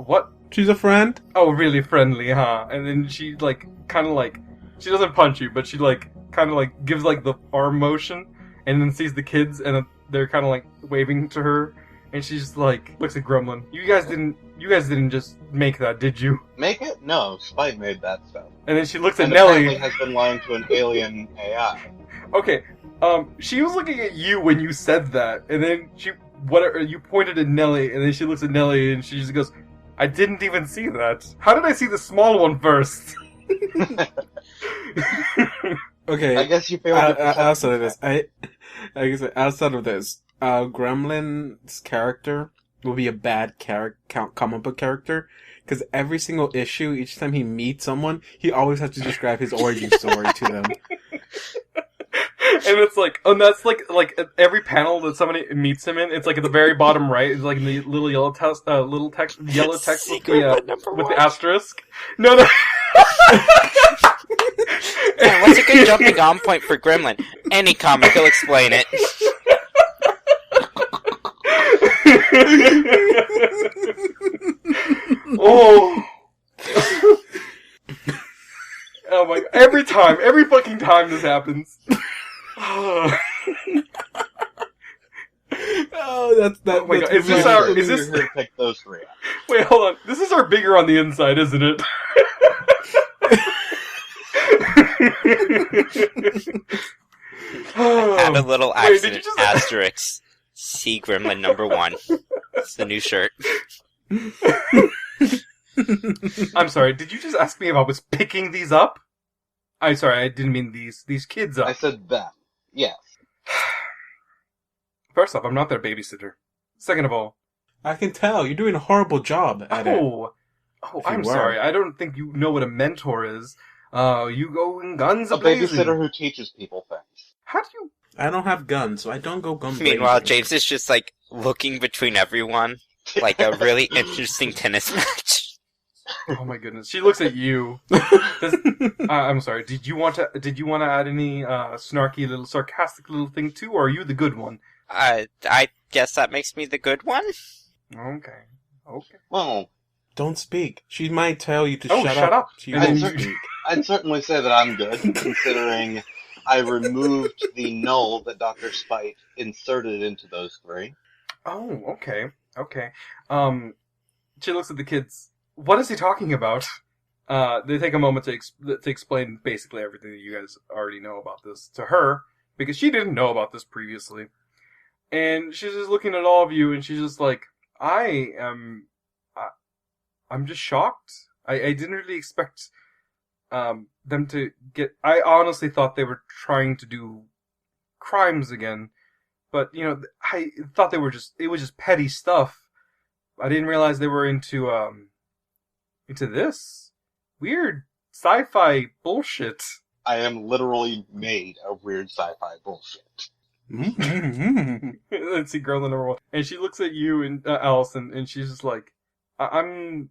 what? She's a friend. Oh, really friendly, huh? And then she, kind of she doesn't punch you, but she, kind of, gives, the arm motion, and then sees the kids, and they're kind of, waving to her, and she just, looks at Gremlin. You guys didn't just make that, did you? Make it? No, Spike made that stuff. And then she looks at And Nellie. apparently has been lying to an alien AI. Okay, she was looking at you when you said that, and then you pointed at Nellie, and then she looks at Nellie, and she just goes, I didn't even see that. How did I see the small one first? Okay. I guess you failed to outside of this, I guess outside of this, Gremlin's character will be a bad comic book character, because every single issue, each time he meets someone, he always has to describe his origin story to them. And it's that's at every panel that somebody meets him in, it's at the very bottom right, it's in the little yellow text, yellow text with the asterisk. No. Man, what's a good jumping on point for Gremlin? Any comic will explain it. Oh. Oh my god. Every fucking time this happens. Oh, Oh my god, is this You're here to pick those three up. Wait, hold on. This is our bigger on the inside, isn't it? Add a little Wait, did you accident just- asterisk. See Gremlin number 1. It's the new shirt. I'm sorry, did you just ask me if I was picking these up? I'm sorry, I didn't mean these kids up. I said that. Yes. First off, I'm not their babysitter. Second of all, I can tell you're doing a horrible job at it. oh, If I'm you were. sorry. I don't think you know what a mentor is. You go in guns A a-blazing. babysitter who teaches people things. How do you... I don't have guns, so I don't go gun Meanwhile, blazing. James is just looking between everyone like a really interesting tennis match. Oh my goodness. She looks at you. I'm sorry. Did you want to add any snarky little sarcastic little thing too, or are you the good one? I guess that makes me the good one? Okay. Well, Don't speak. She might tell you to Oh, shut up. She And won't then you- speak. I'd certainly say that I'm good, considering I removed the null that Dr. Spite inserted into those three. Oh, okay. She looks at the kids. What is he talking about? They take a moment to explain basically everything that you guys already know about this to her, because she didn't know about this previously. And she's just looking at all of you, and she's just like, I'm just shocked. I didn't really expect them to get. I honestly thought they were trying to do crimes again, but I thought it was just petty stuff. I didn't realize they were into this weird sci-fi bullshit. I am literally made of weird sci-fi bullshit. Let's see, girl number one, and she looks at you and Allison, and she's just like, "I'm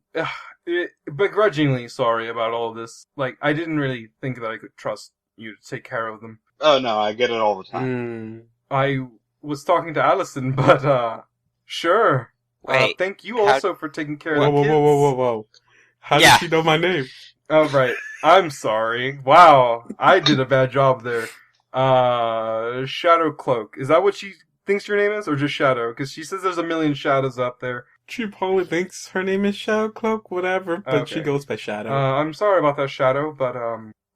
begrudgingly sorry about all this. Like, I didn't really think that I could trust you to take care of them." Oh no, I get it all the time. I was talking to Allison, but sure. Wait, thank you also for taking care of the kids. Whoa. How did she know my name? Oh, right. I'm sorry. Wow. I did a bad job there. Shadow Cloak. Is that what she thinks your name is? Or just Shadow? Because she says there's a million shadows out there. She probably thinks her name is Shadow Cloak, whatever, but she goes by Shadow. I'm sorry about that, Shadow, but,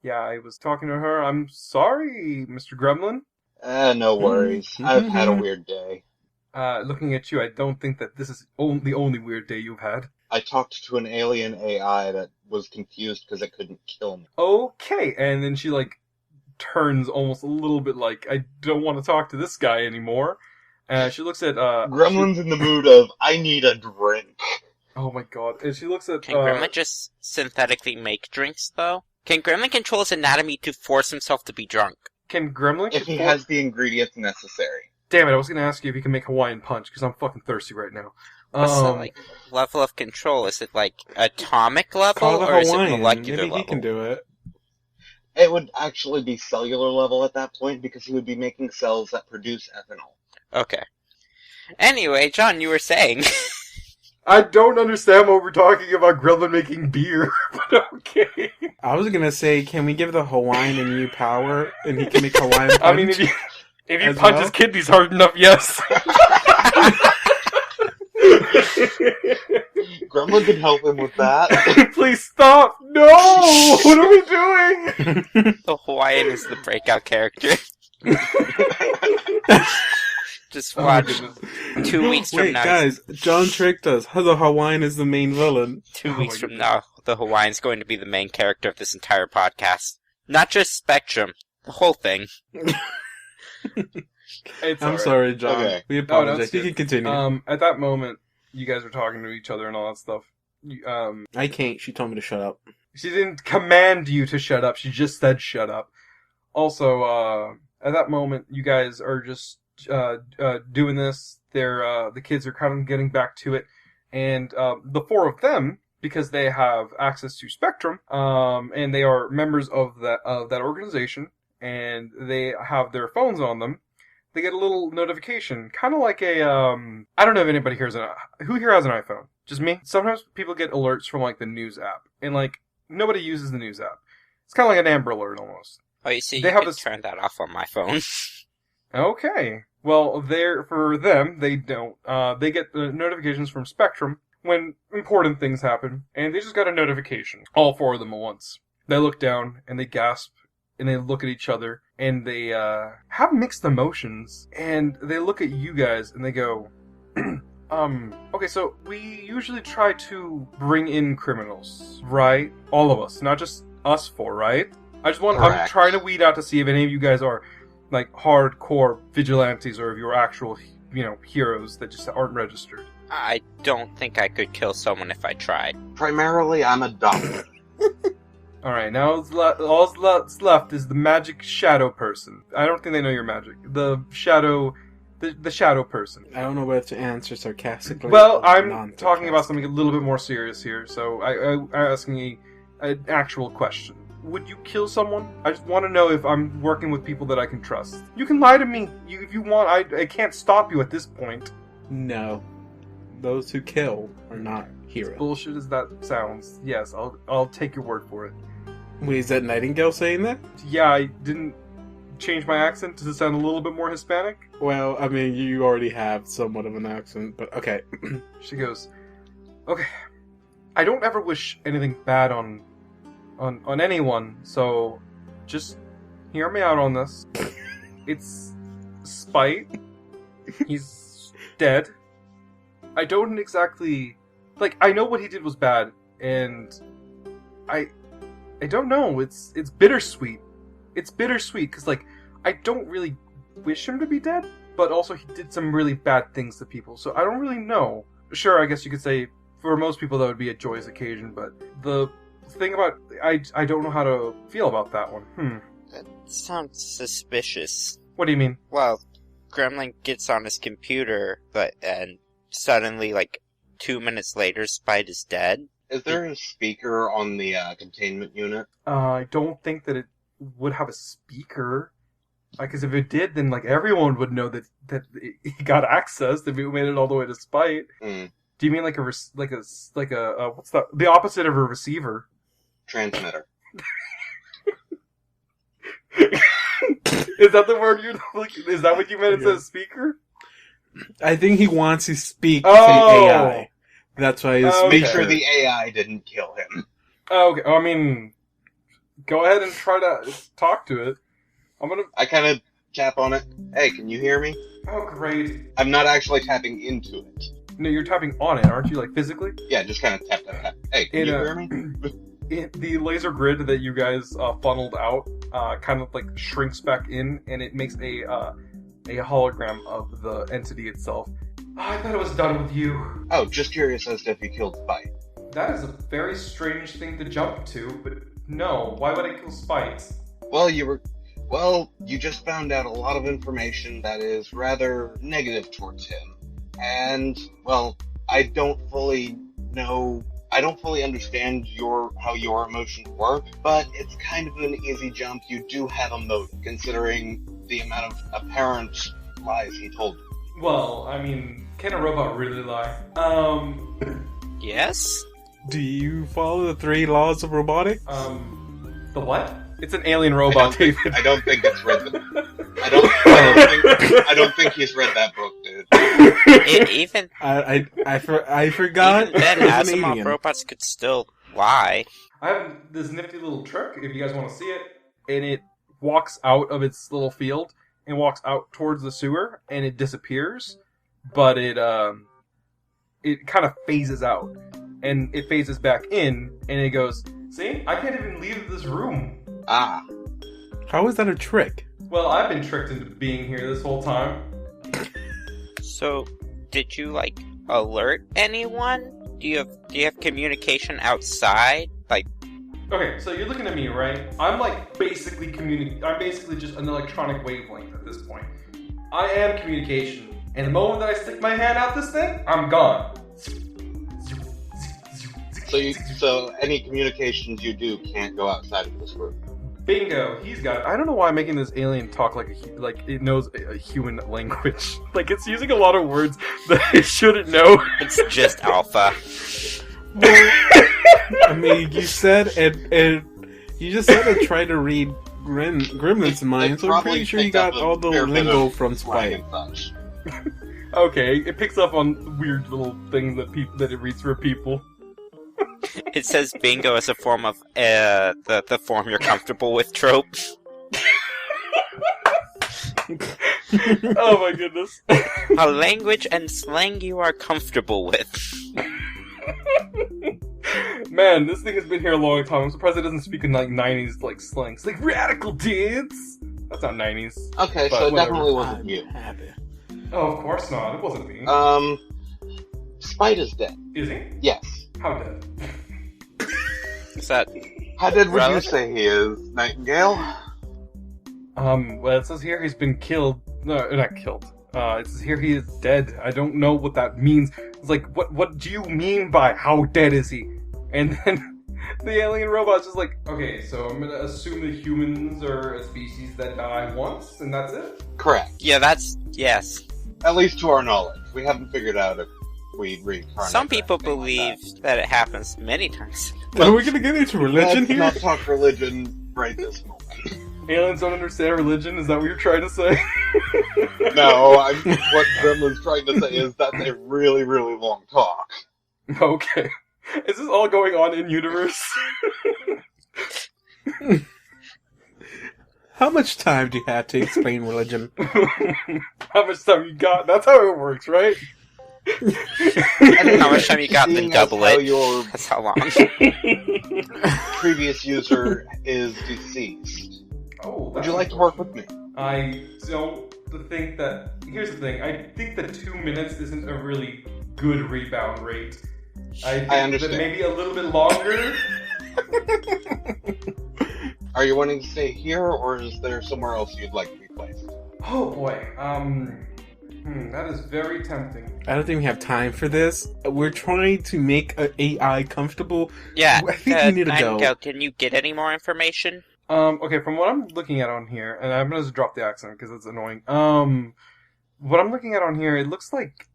yeah, I was talking to her. I'm sorry, Mr. Gremlin. No worries. I've had a weird day. Looking at you, I don't think that this is the only weird day you've had. I talked to an alien AI that was confused because it couldn't kill me. Okay, and then she, turns almost a little bit like, I don't want to talk to this guy anymore. She looks at, Gremlin's in the mood of, I need a drink. Oh my god. And she looks at, Can Gremlin just synthetically make drinks, though? Can Gremlin control his anatomy to force himself to be drunk? Can Gremlin... If he has the ingredients necessary. Damn it, I was gonna ask you if you can make Hawaiian Punch, because I'm fucking thirsty right now. What's the, level of control? Is it, atomic level, or is it molecular Maybe level? he can do it. It would actually be cellular level at that point, because he would be making cells that produce ethanol. Okay. Anyway, John, you were saying... I don't understand what we're talking about Gremlin making beer, but okay. I was gonna say, can we give the Hawaiian a new power, and he can make Hawaiian Punch? I mean, if you punch his kidneys hard enough, yes. Gremlin can help him with that. Please stop! No! What are we doing? The Hawaiian is the breakout character. Just watch 2 weeks from now. Wait, guys, John tricked us. The Hawaiian is the main villain. 2 weeks from now, the Hawaiian's going to be the main character of this entire podcast. Not just Spectrum, the whole thing. I'm sorry, John. Okay. We apologize. No, You can continue. At that moment, you guys were talking to each other and all that stuff. I can't. She told me to shut up. She didn't command you to shut up. She just said shut up. Also, at that moment, you guys are just doing this. The kids are kind of getting back to it, and the four of them, because they have access to Spectrum, and they are members of that organization, and they have their phones on them. They get a little notification, kind of like a I don't know if anybody here who here has an iPhone? Just me. Sometimes people get alerts from the news app, and nobody uses the news app. It's kind of like an Amber Alert almost. Oh, you see, They you have can turn that off on my phone. Okay. Well, for them, they don't. They get the notifications from Spectrum when important things happen, and they just got a notification. All four of them at once. They look down, and they gasp, and they look at each other, and they have mixed emotions, and they look at you guys, and they go, okay, so we usually try to bring in criminals, right? All of us, not just us four, right? I'm trying to weed out to see if any of you guys are hardcore vigilantes or if you're actual, heroes that just aren't registered. I don't think I could kill someone if I tried. Primarily, I'm a doctor. Alright, now all that's left is the magic shadow person. I don't think they know your magic. The shadow person. I don't know whether to answer sarcastically. Well, or I'm non-sarcastically. talking about something a little bit more serious here, so I'm asking an actual question. Would you kill someone? I just want to know if I'm working with people that I can trust. You can lie to me if you want. I can't stop you at this point. No. Those who kill are not heroes. Bullshit as that sounds, yes, I'll take your word for it. Wait, is that Nightingale saying that? Yeah, I didn't change my accent to sound a little bit more Hispanic. Well, I mean, you already have somewhat of an accent, but okay. She goes, okay, I don't ever wish anything bad on anyone, so just hear me out on this. It's spite. He's dead. I don't exactly... I know what he did was bad, and I don't know. It's bittersweet. It's bittersweet because like I don't really wish him to be dead, but also he did some really bad things to people. So I don't really know. Sure, I guess you could say for most people that would be a joyous occasion, but the thing about I don't know how to feel about that one. That sounds suspicious. What do you mean? Well, Gremlin gets on his computer, and suddenly, like, 2 minutes later, Spite is dead. Is there a speaker on the containment unit? I don't think that it would have a speaker. Because if it did, then like everyone would know that he got access if it made it all the way to Spite. Mm. Do you mean like a what's the opposite of a receiver? Transmitter. Is that the word you're looking? Is that what you meant? It says speaker. I think he wants to speak to Oh! AI. That's why he's Okay. Make sure the AI didn't kill him. Oh, okay. I mean, go ahead and try to talk to it. I kind of tap on it. Hey, can you hear me? Oh, great. I'm not actually tapping into it. No, you're tapping on it, aren't you? Like physically? Yeah, just kind of tap, tap, tap. Hey, can you hear me? The laser grid that you guys funneled out kind of like shrinks back in, and it makes a hologram of the entity itself. Oh, I thought it was done with you. Oh, just curious as to if you killed Spite. That is a very strange thing to jump to, but no. Why would I kill Spite? Well, you just found out a lot of information that is rather negative towards him. And, well, I don't fully understand how your emotions work, but it's kind of an easy jump. You do have a motive, considering the amount of apparent lies he told you. Well, I mean, can a robot really lie? Yes? Do you follow the 3 laws of robotics? The what? It's an alien robot, David. I don't think it's read I don't think he's read that book, dude. I forgot. Even then, Asimov robots could still lie. I have this nifty little trick, if you guys want to see it, and it walks out of its little field and walks out towards the sewer, and it disappears, but it kind of phases out, and it phases back in, and it goes, see, I can't even leave this room. Ah. How is that a trick? Well, I've been tricked into being here this whole time. So, did you, like, alert anyone? Do you have communication outside? Like, Okay, so you're looking at me, right? I'm like basically I'm basically just an electronic wavelength at this point. I am communication, and the moment that I stick my hand out this thing, I'm gone. So any communications you do can't go outside of this room. Bingo, he's got it. I don't know why I'm making this alien talk like it knows a human language. Like it's using a lot of words that it shouldn't know. it's just alpha. Well, I mean, you said it. You just said it tried to read Gremlin's mind, so I'm pretty sure you got all the lingo from Spite. Okay, it picks up on weird little things that it reads for people. It says bingo as a form of the form you're comfortable with trope. Oh my goodness. A language and slang you are comfortable with. Man, this thing has been here a long time. I'm surprised it doesn't speak in like 90s like slang. It's like radical dudes. That's not 90s. Okay, but so it whatever. definitely wasn't you. Oh, of course not. It wasn't me. Spite is dead. Is he? Yes. How dead? Is that How dead would relevant? you say he is, Nightingale? Well, it says here he's been killed. No, not killed. It says here he is dead. I don't know what that means. It's like, what do you mean by how dead is he? And then the alien robot's just like, okay, so I'm gonna assume that humans are a species that die once, and that's it? Correct. Yeah, yes. At least to our knowledge. We haven't figured out if we reincarnate. Some or people anything like believe that it happens many times. Are we gonna get into religion Let's not here? talk religion right this moment. Aliens don't understand religion? Is that what you're trying to say? No, what Gremlin's trying to say is that's a really, really long talk. Okay. Is this all going on in universe? How much time do you have to explain religion? How much time you got? That's how it works, right? How much time you got, then Seeing double as how it. your That's how long. previous user is deceased, Oh, would you like to work with me? I don't think that. Here's the thing. I think that 2 minutes isn't a really good rebound rate. I think understand. that maybe a little bit longer. Are you wanting to stay here, or is there somewhere else you'd like to be placed? Oh boy. That is very tempting. I don't think we have time for this. We're trying to make an AI comfortable. Yeah, I think we need to go. Nightingale, can you get any more information? Okay, from what I'm looking at on here, and I'm gonna just drop the accent because it's annoying. What I'm looking at on here, it looks like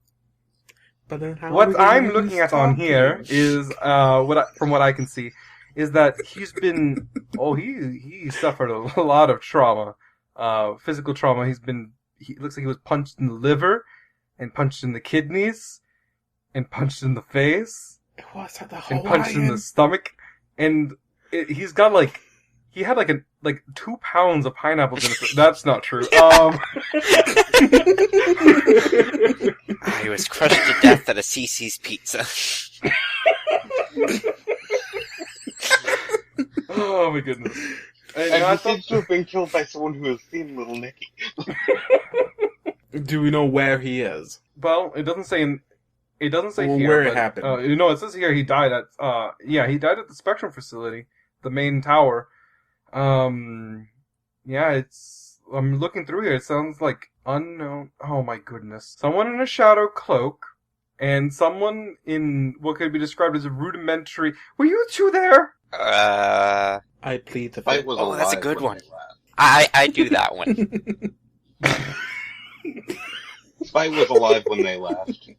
But then how what I'm looking at on here is from what I can see, is that he's been he suffered a lot of trauma, physical trauma. He looks like he was punched in the liver, and punched in the kidneys, and punched in the face, What's that, the and punched in the stomach, and he's got like. He had like 2 pounds of pineapples in his. That's not true. He was crushed to death at a CC's Pizza. Oh my goodness! And he seems to have been killed by someone who has seen Little Nicky. Do we know where he is? Well, it doesn't say Well, here where it but, happened. it says here he died at. He died at the Spectrum facility, the main tower. I'm looking through here. It sounds like unknown. Oh my goodness! Someone in a shadow cloak, and someone in what could be described as a rudimentary. Were you two there? I plead the Spite fifth. was Oh, that's a alive good when one. they left. I do that one. Spite was alive when they left.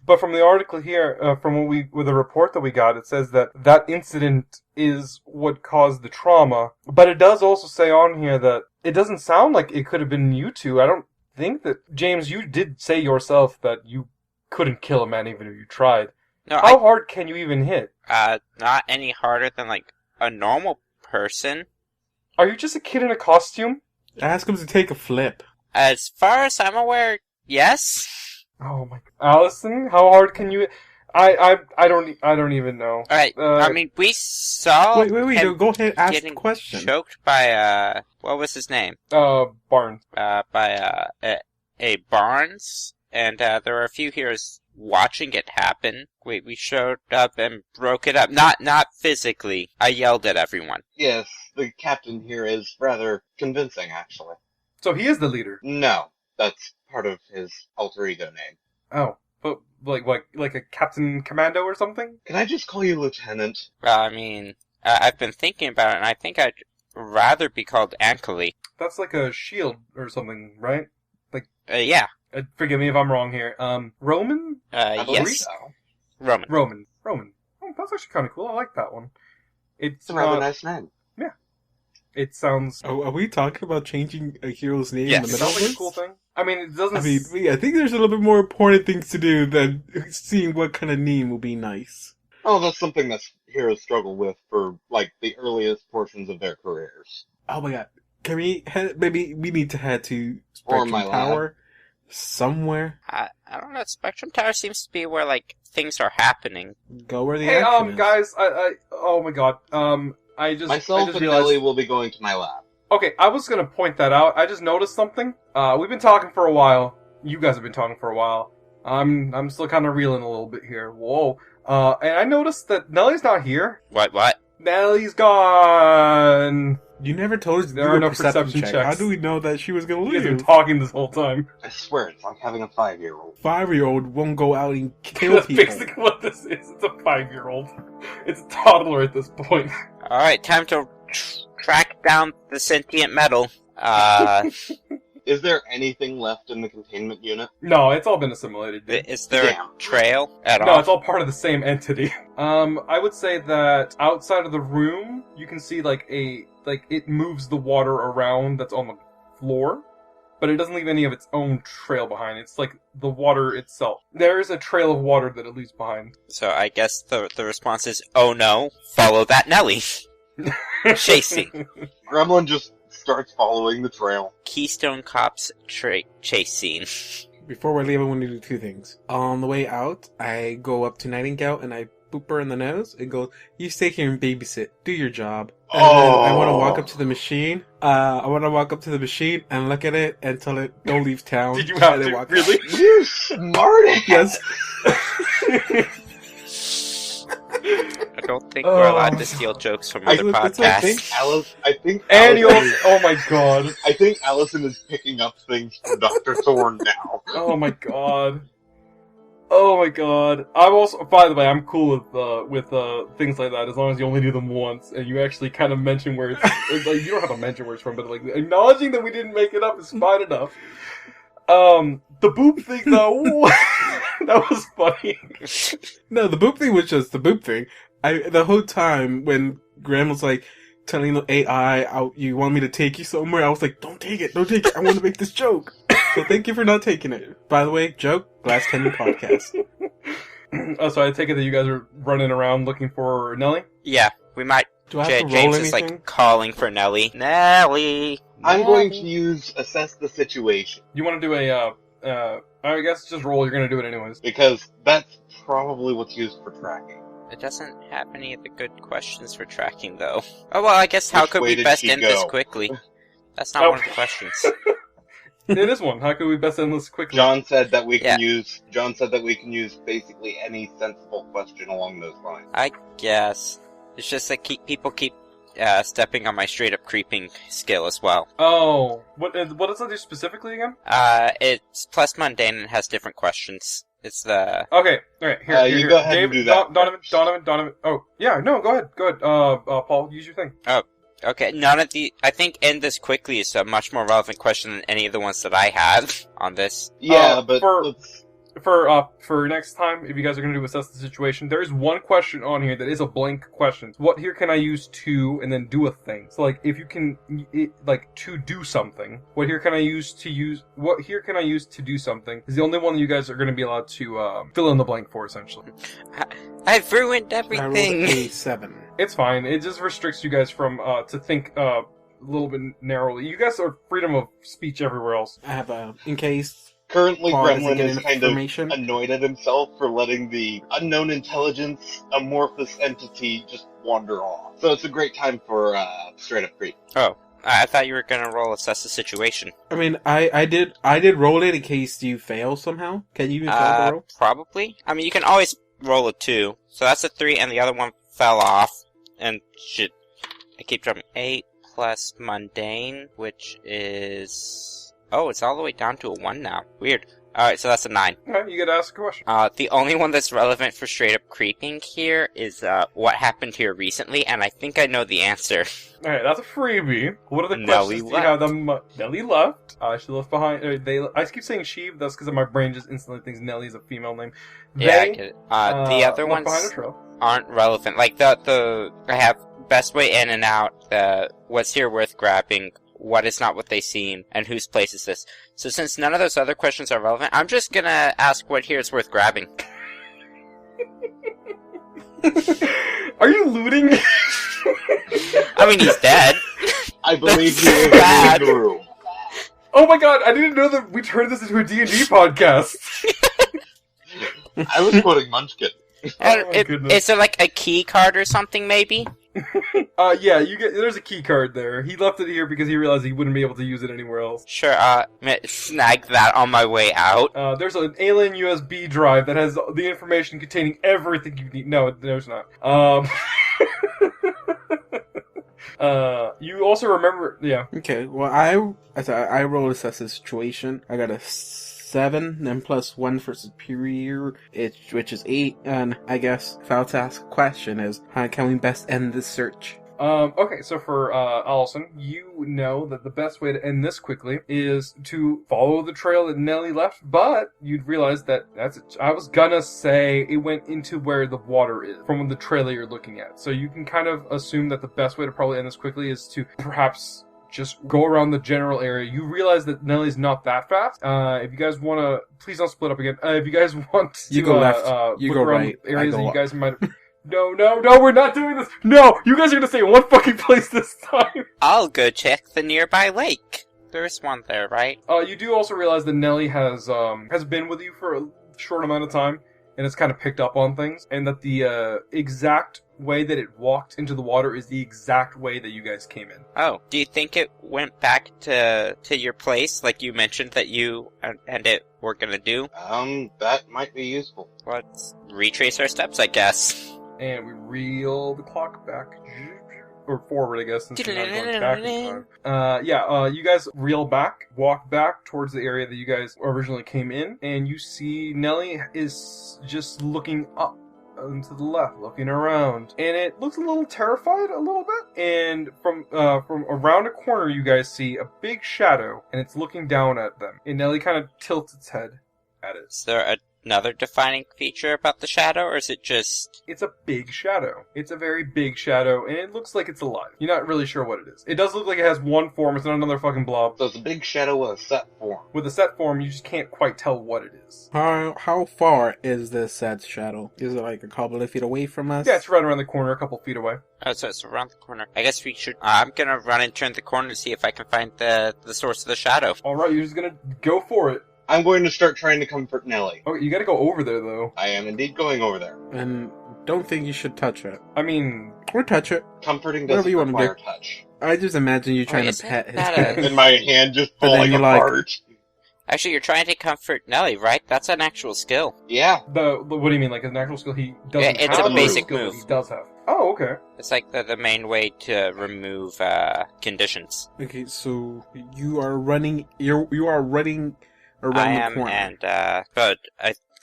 But from the article here, with the report that we got, it says that incident is what caused the trauma. But it does also say on here that it doesn't sound like it could have been you two. I don't think that... James, you did say yourself that you couldn't kill a man even if you tried. No, How hard can you even hit? not any harder than like a normal person. Are you just a kid in a costume? Ask him to take a flip. As far as I'm aware, yes. Oh my... Allison, how hard can you... I don't even know. Alright, I mean, we saw Wait, him go ahead, ask the getting question. choked by, what was his name? Barnes. By a Barnes, and there were a few heroes watching it happen. We showed up and broke it up. Not physically. I yelled at everyone. Yes, the captain here is rather convincing, actually. So he is the leader. No, that's part of his alter ego name. Oh, but like a Captain Commando or something? Can I just call you Lieutenant? Well, I mean, I've been thinking about it, and I think I'd rather be called Ankily. That's like a shield or something, right? Yeah. Forgive me if I'm wrong here. Roman? I believe Yes. so. Roman. Roman. Oh, that's actually kind of cool. I like that one. It's a rather nice name. It sounds... Oh, are we talking about changing a hero's name Yes. in It the middle sounds of like a this? cool thing. I mean, it doesn't... I mean, I think there's a little bit more important things to do than seeing what kind of name will be nice. Oh, that's something that heroes struggle with for, like, the earliest portions of their careers. Oh my god. Can we head, maybe we need to head to Or Spectrum my lab. Tower somewhere. I don't know. Spectrum Tower seems to be where, like, things are happening. Go where the Hey, action is. guys, oh my god, I just Myself and realized... Nelly will be going to my lab. Okay, I was gonna point that out. I just noticed something. We've been talking for a while. You guys have been talking for a while. I'm still kind of reeling a little bit here. Whoa. And I noticed that Nellie's not here. What? Nellie's gone. You never told us to There do are a no perception perception check. checks. How do we know that she was going You to guys have been leave? talking this whole time. I swear, it's like having a 5-year-old. 5-year-old won't go out and kill That's people. basically what this is. It's a 5-year-old. It's a toddler at this point. Alright, time to track down the sentient metal. Is there anything left in the containment unit? No, it's all been assimilated. dude. Is there Damn. a trail at No, all? it's all part of the same entity. I would say that outside of the room, you can see it moves the water around that's on the floor, but it doesn't leave any of its own trail behind. It's like the water itself. There is a trail of water that it leaves behind. So I guess the response is, oh no, follow that Nelly. Chasing. Gremlin just starts following the trail. Keystone Cops chase scene. Before we leave, I want to do two things. On the way out, I go up to Nightingale and I boop her in the nose and go, "You stay here and babysit. Do your job." And then I want to walk up to the machine. I want to walk up to the machine and look at it and tell it, "Don't leave town." Did you have and to? walk Really? out. You smarty. Yes. I don't think we're allowed to steal jokes from other That's what I podcasts. think. And you'll. Allison, Oh my god. I think Allison is picking up things from Dr. Thorne now. Oh my god. Oh my god. I'm also, by the way, I'm cool with things like that as long as you only do them once and you actually kind of mention where it's like, you don't have to mention where it's from, but like acknowledging that we didn't make it up is fine enough. The boop thing though, that was funny. No, the boop thing was just the boop thing. The whole time when Graham was like telling the AI, "You want me to take you somewhere?" I was like, "Don't take it, don't take it. I want to make this joke." So thank you for not taking it. By the way, joke, Glass Canyon podcast. So I take it that you guys are running around looking for Nelly? Yeah, we might. Do I have to roll James anything? is like calling for Nelly. Nelly. I'm going to use assess the situation, You want to do I guess just roll, you're gonna do it anyways. because that's probably what's used for tracking. It doesn't have any of the good questions for tracking, though. Oh, well, I guess how Which could way we did best she end this go? quickly? That's not Oh. one of the questions. It is one. How could we best end this quickly? John said that we can Yeah. use basically any sensible question along those lines. I guess. It's just that people keep stepping on my straight-up creeping skill as well. Oh, what does that do specifically again? It's plus mundane and has different questions. It's the... Okay, alright, here, You here. go ahead Dave, and do that Donovan. Oh, yeah, no, go ahead. Paul, use your thing. Okay, none of the... I think end this quickly is a much more relevant question than any of the ones that I had on this. Yeah, but for- let's... For next time, if you guys are going to assess the situation, there is one question on here that is a blank question. What here can I use to, and then do a thing. So, like, if you can, to do something. What here can I use to do something is the only one that you guys are going to be allowed to fill in the blank for, essentially. I've ruined I rolled everything! a 7. It's fine. It just restricts you guys from, to think, a little bit narrowly. You guys are freedom of speech everywhere else. I have in case Currently, Paul doesn't Gremlin get is enough kind of information. annoyed at himself for letting the unknown intelligence amorphous entity just wander off. So it's a great time for straight up creep. Oh, I thought you were gonna roll assess the situation. I mean, I did roll it in case you fail somehow. Can you even fail the roll? Probably. I mean, you can always roll a 2. So that's a 3, and the other one fell off. And shit. I keep dropping 8 plus mundane, which is... Oh, it's all the way down to a 1 now. Weird. Alright, so that's a 9. Okay, you get to ask a question. The only one that's relevant for straight up creeping here is, what happened here recently, and I think I know the answer. Alright, that's a freebie. What are the Nelly questions? Do you have them? Nelly left. She left behind. I keep saying she. That's because my brain just instantly thinks Nelly is a female name. Yeah, I They, get it. The other left behind ones a trail. aren't relevant. Like, I have best way in and out, what's here worth grabbing, what is not what they seem, and whose place is this. So since none of those other questions are relevant, I'm just gonna ask what here is worth grabbing. Are you looting? I mean, he's dead. I believe That's you so are bad. reading the room. Oh my god, I didn't know that we turned this into a D&D podcast. I was quoting Munchkin. And my goodness. is there like a key card or something, maybe? Yeah, there's a key card there. He left it here because he realized he wouldn't be able to use it anywhere else. Sure, snag that on my way out. There's an alien USB drive that has the information containing everything you need. No, there's not. You also remember, yeah. Okay, well, I rolled assess the situation. I got a 7, then plus 1 for superior, which is 8, and I guess if I were to ask a question is, how can we best end this search? Okay, so for Allison, you know that the best way to end this quickly is to follow the trail that Nelly left, but you'd realize that I was gonna say it went into where the water is, from the trail that you're looking at. So you can kind of assume that the best way to probably end this quickly is to perhaps just go around the general area. You realize that Nelly's not that fast. If you guys want to, please don't split up again. If you guys want to, You go left, you look go around right, areas I that go you guys might have... No, we're not doing this. No, you guys are gonna stay in one fucking place this time. I'll go check the nearby lake. There's one there, right? You do also realize that Nelly has been with you for a short amount of time, and it's kind of picked up on things, and that the exact way that it walked into the water is the exact way that you guys came in. Oh, do you think it went back to your place, like you mentioned that you and it were gonna do? That might be useful. Let's retrace our steps, I guess. And we reel the clock back. Or forward, I guess, since we're not going back in time. You guys reel back, walk back towards the area that you guys originally came in, and you see Nelly is just looking up and to the left, looking around, and it looks a little terrified a little bit, and from around a corner you guys see a big shadow, and it's looking down at them, and Nelly kind of tilts its head at it. Is there another defining feature about the shadow, or is it just... It's a big shadow. It's a very big shadow, and it looks like it's alive. You're not really sure what it is. It does look like it has one form. It's not another fucking blob. So it's a big shadow with a set form. With a set form, you just can't quite tell what it is. How far is this sad shadow? Is it like a couple of feet away from us? Yeah, it's right around the corner, a couple feet away. Oh, so it's around the corner. I guess we should... I'm gonna run and turn the corner to see if I can find the source of the shadow. Alright, you're just gonna go for it. I'm going to start trying to comfort Nelly. Okay, you gotta go over there, though. I am indeed going over there. And don't think you should touch it. I mean... Or touch it. Comforting Whatever doesn't you wanna require do. touch. I just imagine you trying to isn't pet his that head. And my hand just But then falling you're like- apart. Actually, you're trying to comfort Nelly, right? That's an actual skill. Yeah. The what do you mean, like an actual skill he doesn't Yeah, it's have? a or basic skill that move. He does have. Oh, okay. It's like the main way to remove conditions. Okay, so you are running. You are running around I the am, corner. and but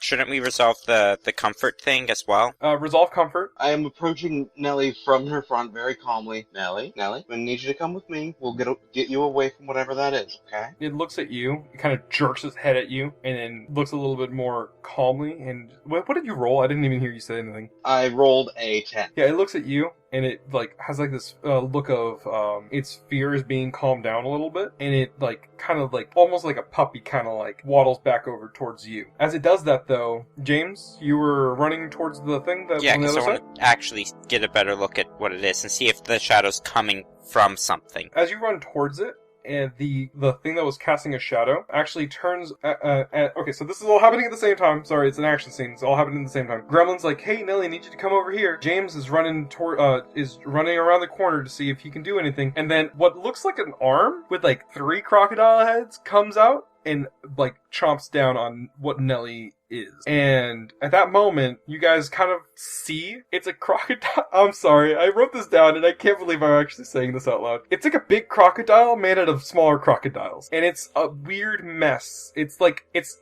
shouldn't we resolve the comfort thing as well? Resolve comfort. I am approaching Nelly from her front very calmly. Nelly, I need you to come with me. We'll get you away from whatever that is, okay? It looks at you, it kind of jerks its head at you, and then looks a little bit more calmly, and... What did you roll? I didn't even hear you say anything. I rolled a 10. Yeah, it looks at you, and it, like, has, like, this look of, its fear is being calmed down a little bit, and it, like, kind of, like, almost like a puppy kind of, like, waddles back over towards you. As it does that, though, James, you were running towards the thing that Yeah, on the because other I side? want to actually get a better look at what it is and see if the shadow's coming from something. As you run towards it, and the thing that was casting a shadow actually turns okay, so this is all happening at the same time. Sorry, it's an action scene. It's all happening at the same time. Gremlin's like, "Hey, Nelly, I need you to come over here." James is running running around the corner to see if he can do anything. And then what looks like an arm with like 3 crocodile heads comes out and like chomps down on what Nelly is. And at that moment, you guys kind of see it's a crocodile. I'm sorry, I wrote this down and I can't believe I'm actually saying this out loud. It's like a big crocodile made out of smaller crocodiles. And it's a weird mess. It's like, it's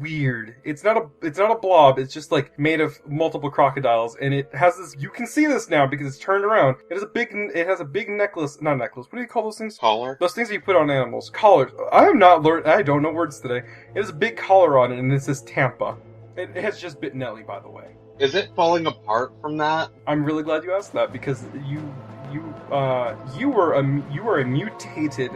weird. It's not a blob. It's just like made of multiple crocodiles. And it has this, you can see this now because it's turned around. It has a big necklace, not necklace. What do you call those things? Collar? Those things that you put on animals. Collars. I don't know words today. It has a big collar on it, and it says Tampa. It has just bit Nelly, by the way. Is it falling apart from that? I'm really glad you asked that because you were a mutated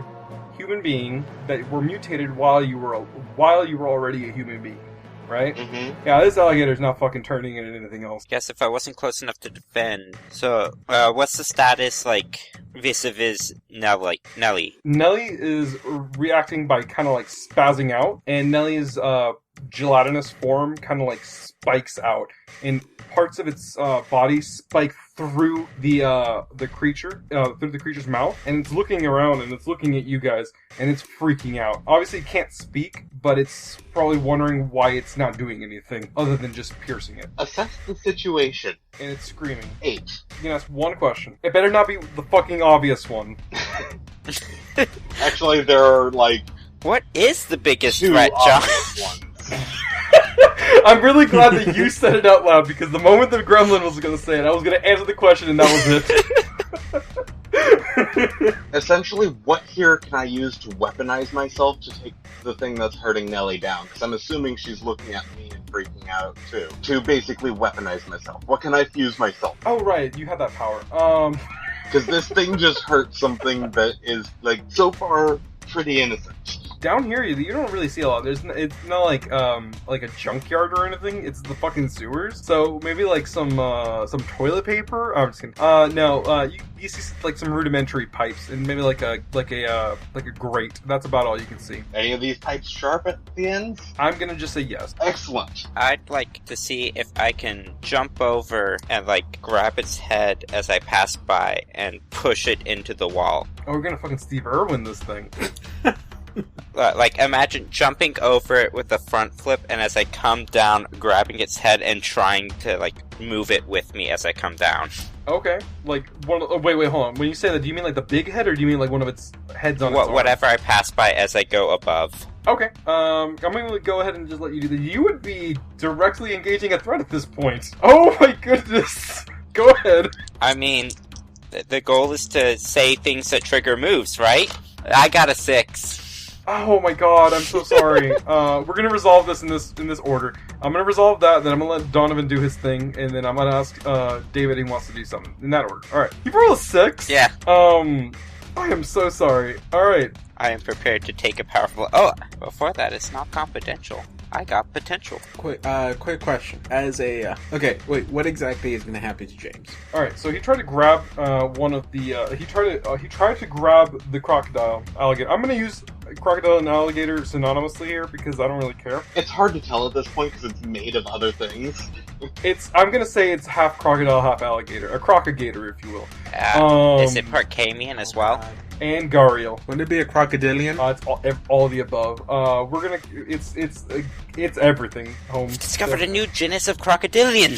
human being that were mutated while you were already a human being, right? Mm-hmm. Yeah, this alligator's not fucking turning into anything else. Guess if I wasn't close enough to defend. So, what's the status like vis-a-vis Nelly? Nelly is reacting by kind of like spazzing out, and Nelly's gelatinous form kind of like spikes out, and parts of its body spike through the creature, through the creature's mouth, and it's looking around and it's looking at you guys, and it's freaking out. Obviously, it can't speak, but it's probably wondering why it's not doing anything other than just piercing it, Assess the situation. and it's screaming. 8. You can ask one question. It better not be the fucking obvious one. Actually, there are like What is the biggest 2 threat, John? obvious ones. I'm really glad that you said it out loud, because the moment the gremlin was going to say it, I was going to answer the question, and that was it. Essentially, what here can I use to weaponize myself to take the thing that's hurting Nelly down? Because I'm assuming she's looking at me and freaking out, too. To basically weaponize myself. What can I fuse myself? Oh, right, you have that power. Because this thing just hurt something that is, like, so far pretty innocent. Down here, you don't really see a lot. It's not like a junkyard or anything. It's the fucking sewers. So maybe like some toilet paper. I'm just kidding. No. you see like some rudimentary pipes and maybe like a grate. That's about all you can see. Any of these pipes sharp at the ends? I'm gonna just say yes. Excellent. I'd like to see if I can jump over and, like, grab its head as I pass by and push it into the wall. Oh, we're gonna fucking Steve Irwin this thing. Like, imagine jumping over it with a front flip, and as I come down, grabbing its head and trying to, like, move it with me as I come down. Okay, like one. Oh, wait, hold on. When you say that, do you mean like the big head, or do you mean like one of its heads on its arm? Whatever I pass by as I go above. Okay, I'm gonna go ahead and just let you do that. You would be directly engaging a threat at this point. Oh my goodness! Go ahead. I mean, the goal is to say things that trigger moves, right? I got a 6. Oh my god, I'm so sorry. We're gonna resolve this in this order. I'm gonna resolve that, then I'm gonna let Donovan do his thing, and then I'm gonna ask David if he wants to do something in that order. All right, you rolled a 6. Yeah. I am so sorry. All right. I am prepared to take a powerful. Oh, before that, it's not confidential. I got potential. Quick question. As a okay, wait, what exactly is going to happen to James? All right, so he tried to grab one of the. He tried to grab the crocodile alligator. I'm going to use crocodile and alligator synonymously here because I don't really care. It's hard to tell at this point because it's made of other things. I'm going to say it's half crocodile, half alligator, a crocagator, if you will. Is it Parcamian as well? And Gariel. Wouldn't it be a crocodilian? It's all of the above. We're gonna. It's everything. Holmes Discovered a new genus of crocodilian.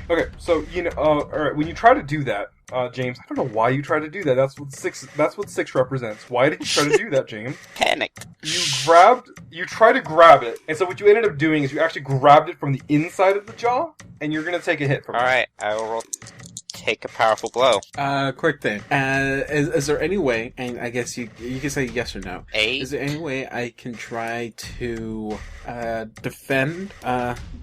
Okay, so all right. When you try to do that, James, I don't know why you try to do that. That's what 6 represents. Why did you try to do that, James? Panic. You tried to grab it, and so what you ended up doing is you actually grabbed it from the inside of the jaw, and you're gonna take a hit from it. All right, I will roll. Take a powerful blow. Quick thing. Is there any way, and I guess you can say yes or no. 8. Is there any way I can try to defend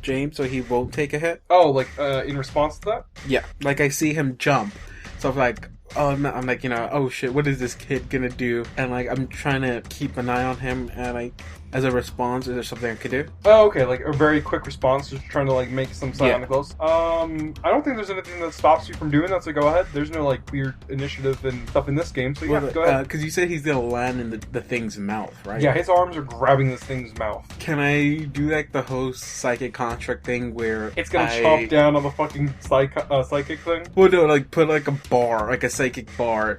James so he won't take a hit? Oh, like in response to that? Yeah. Like I see him jump, so I'm like, I'm like, oh shit, what is this kid gonna do? And like I'm trying to keep an eye on him, and like as a response, is there something I could do? Oh, okay, like a very quick response, just trying to like make some psionic blows. I don't think there's anything that stops you from doing that, so go ahead. There's no like weird initiative and stuff in this game, so yeah, go ahead. Because you said he's gonna land in the thing's mouth, right? Yeah, his arms are grabbing this thing's mouth. Can I do like the host psychic construct thing where it's gonna chomp down on the fucking psychic thing? Well, no, like put like a bar, like a psychic bar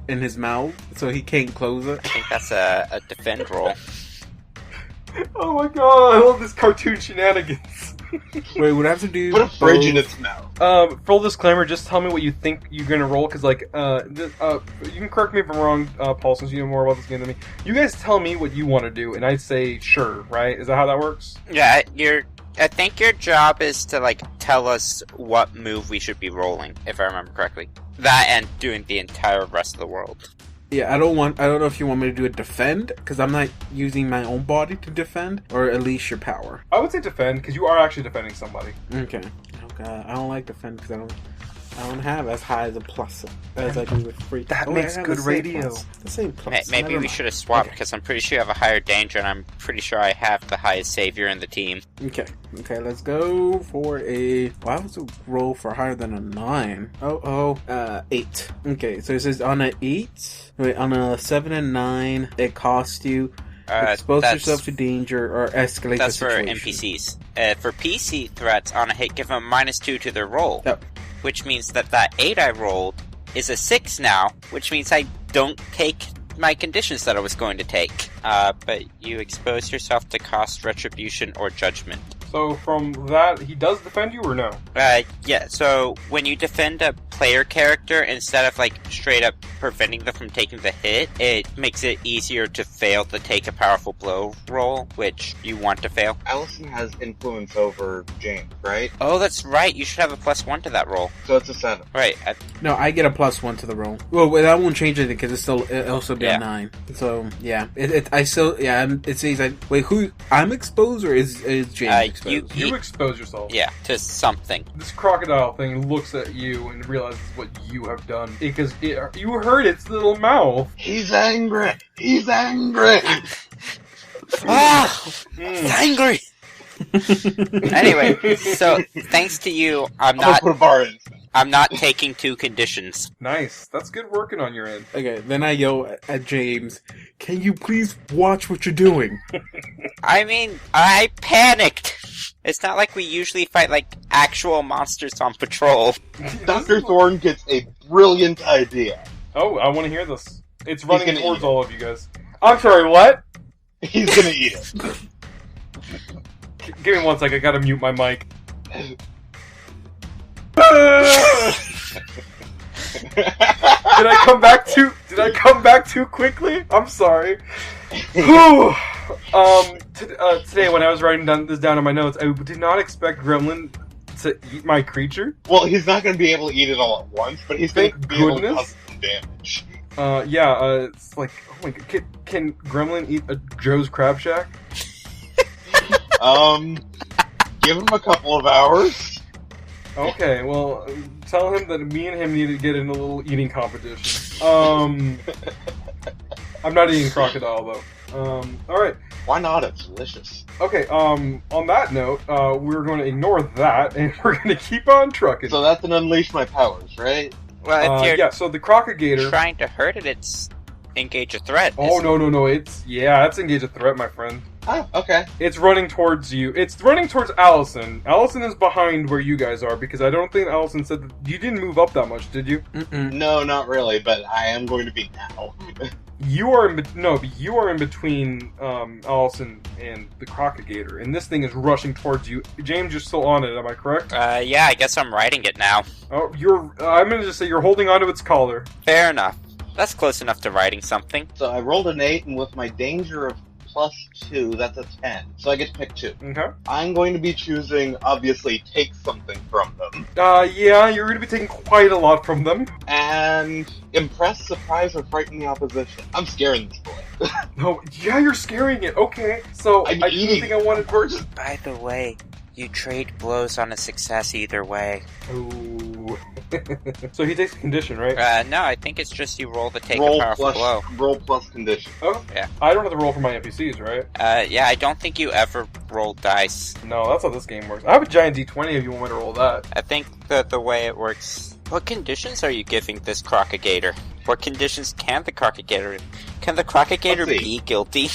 in his mouth so he can't close it. I think that's a defend roll. Oh my god, I love this cartoon shenanigans. Wait, what I have to do? Put a fridge in its mouth. Full disclaimer, just tell me what you think you're gonna roll, because like, you can correct me if I'm wrong, Paul, since you know more about this game than me. You guys tell me what you want to do, and I say sure, right? Is that how that works? Yeah, I think your job is to, like, tell us what move we should be rolling, if I remember correctly. That and doing the entire rest of the world. Yeah, I don't know if you want me to do a defend, because I'm not using my own body to defend, or unleash your power. I would say defend, because you are actually defending somebody. Okay. Oh god, I don't like defend, because I don't have as high as a plus as I do with free. That makes good radio. The same plus. Maybe we should have swapped, because I'm pretty sure you have a higher danger, and I'm pretty sure I have the highest savior in the team. Okay, let's go for a... Well, I was to roll for higher than a 9. 8. Okay, so it says on an 8... Wait, on a 7 and 9, it costs you... expose yourself to danger or escalate the situation. That's for NPCs. For PC threats, on a hit, give them -2 to their roll. Yep. Which means that 8 I rolled is a 6 now, which means I don't take my conditions that I was going to take. But you expose yourself to cost, retribution, or judgment. So from that, he does defend you or no? Yeah, so when you defend a player character, instead of like straight up preventing them from taking the hit, it makes it easier to fail to take a powerful blow roll, which you want to fail. Allison has influence over James, right? Oh, that's right, you should have a +1 to that roll. So it's a 7. Right. No, I get a +1 to the roll. Well, that won't change anything because it'll also be a 9. So yeah, it says like, wait, who? I'm exposed or is James exposed? You expose yourself. Yeah, to something. This crocodile thing looks at you and realizes what you have done because you hurt its little mouth. He's angry. He's angry. It's angry. Anyway, so thanks to you, I'm gonna not. put a bar in. I'm not taking 2 conditions. Nice. That's good working on your end. Okay, then I yell at James, "Can you please watch what you're doing?" I mean, I panicked. It's not like we usually fight, like, actual monsters on patrol. Dr. Thorne gets a brilliant idea. Oh, I want to hear this. It's running towards all of you guys. I'm sorry, what? He's gonna eat it. Give me 1 sec, I gotta mute my mic. Did I come back too quickly? I'm sorry. Whew. Today when I was writing this down in my notes, I did not expect Gremlin to eat my creature. Well, he's not gonna be able to eat it all at once, but he's gonna Thank be able to goodness. cause some damage. It's like, oh my god, can Gremlin eat a Joe's Crab Shack? Give him a couple of hours. Okay, well, tell him that me and him need to get in a little eating competition. I'm not eating crocodile, though. Alright. Why not? It's delicious. Okay, on that note, we're going to ignore that, and we're going to keep on trucking. So that's an unleash my powers, right? Well, if you're yeah, so the crocagator... trying to hurt it, it's engage a threat. Oh, no, it's engage a threat, my friend. Oh, okay. It's running towards you. It's running towards Allison. Allison is behind where you guys are, because I don't think Allison said that you didn't move up that much, did you? Mm-mm. No, not really, but I am going to be now. You are in between Allison and the crocagator, and this thing is rushing towards you. James, you're still on it, am I correct? Yeah, I guess I'm riding it now. Oh, I'm gonna just say you're holding onto its collar. Fair enough. That's close enough to riding something. So I rolled an 8, and with my danger of +2, that's a 10. So I get to pick 2. Okay. I'm going to be choosing, obviously, take something from them. Yeah, you're gonna be taking quite a lot from them. And impress, surprise, or frighten the opposition. I'm scaring this boy. No, yeah, you're scaring it. Okay, so I'm I didn't think I wanted gorgeous. By the way, you trade blows on a success either way. Ooh. So he takes a condition, right? No, I think it's just you roll to take roll a powerful blow. Roll plus condition. Oh, Yeah. I don't have to roll for my NPCs, right? Yeah, I don't think you ever roll dice. No, that's how this game works. I have a giant D20 if you want me to roll that. I think that the way it works... What conditions are you giving this crocagator? What conditions can the crocagator... Can the crocagator Let's see. be guilty?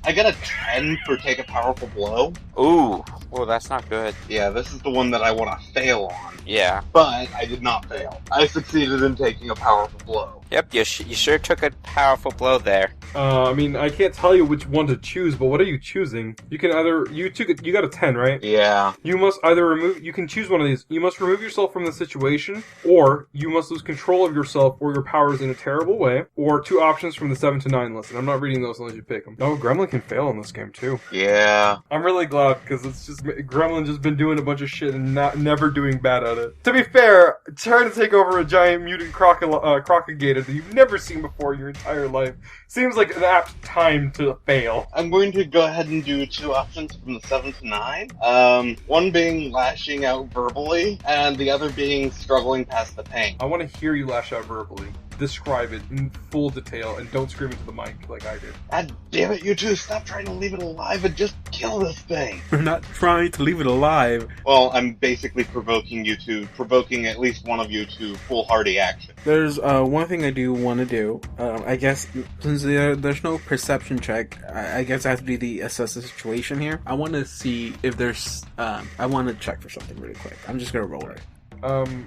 I got a 10 for take a powerful blow. Ooh. Well, that's not good. Yeah, this is the one that I want to fail on. Yeah. But I did not fail. I succeeded in taking a powerful blow. Yep, you sure took a powerful blow there. I mean, I can't tell you which one to choose, but what are you choosing? You can either... You got a 10, right? Yeah. You must either remove... You can choose one of these. You must remove yourself from the situation, or you must lose control of yourself or your powers in a terrible way, or 2 options from the 7 to 9 list. And I'm not reading those unless you pick them. Oh, Gremlin can fail in this game, too. Yeah. I'm really glad, because it's just... Gremlin just been doing a bunch of shit and never doing bad at it. To be fair, trying to take over a giant mutant crocagator that you've never seen before in your entire life seems like an apt time to fail. I'm going to go ahead and do 2 options from the 7 to 9. One being lashing out verbally, and the other being struggling past the pain. I want to hear you lash out verbally. Describe it in full detail, and don't scream into the mic like I did. God damn it, you two, stop trying to leave it alive and just kill this thing. We're not trying to leave it alive. Well, I'm basically provoking at least one of you to foolhardy action. There's one thing I do want to do. I guess since there's no perception check, I guess I have to do the assess the situation here. I want to see if there's. I want to check for something really quick. I'm just gonna roll it.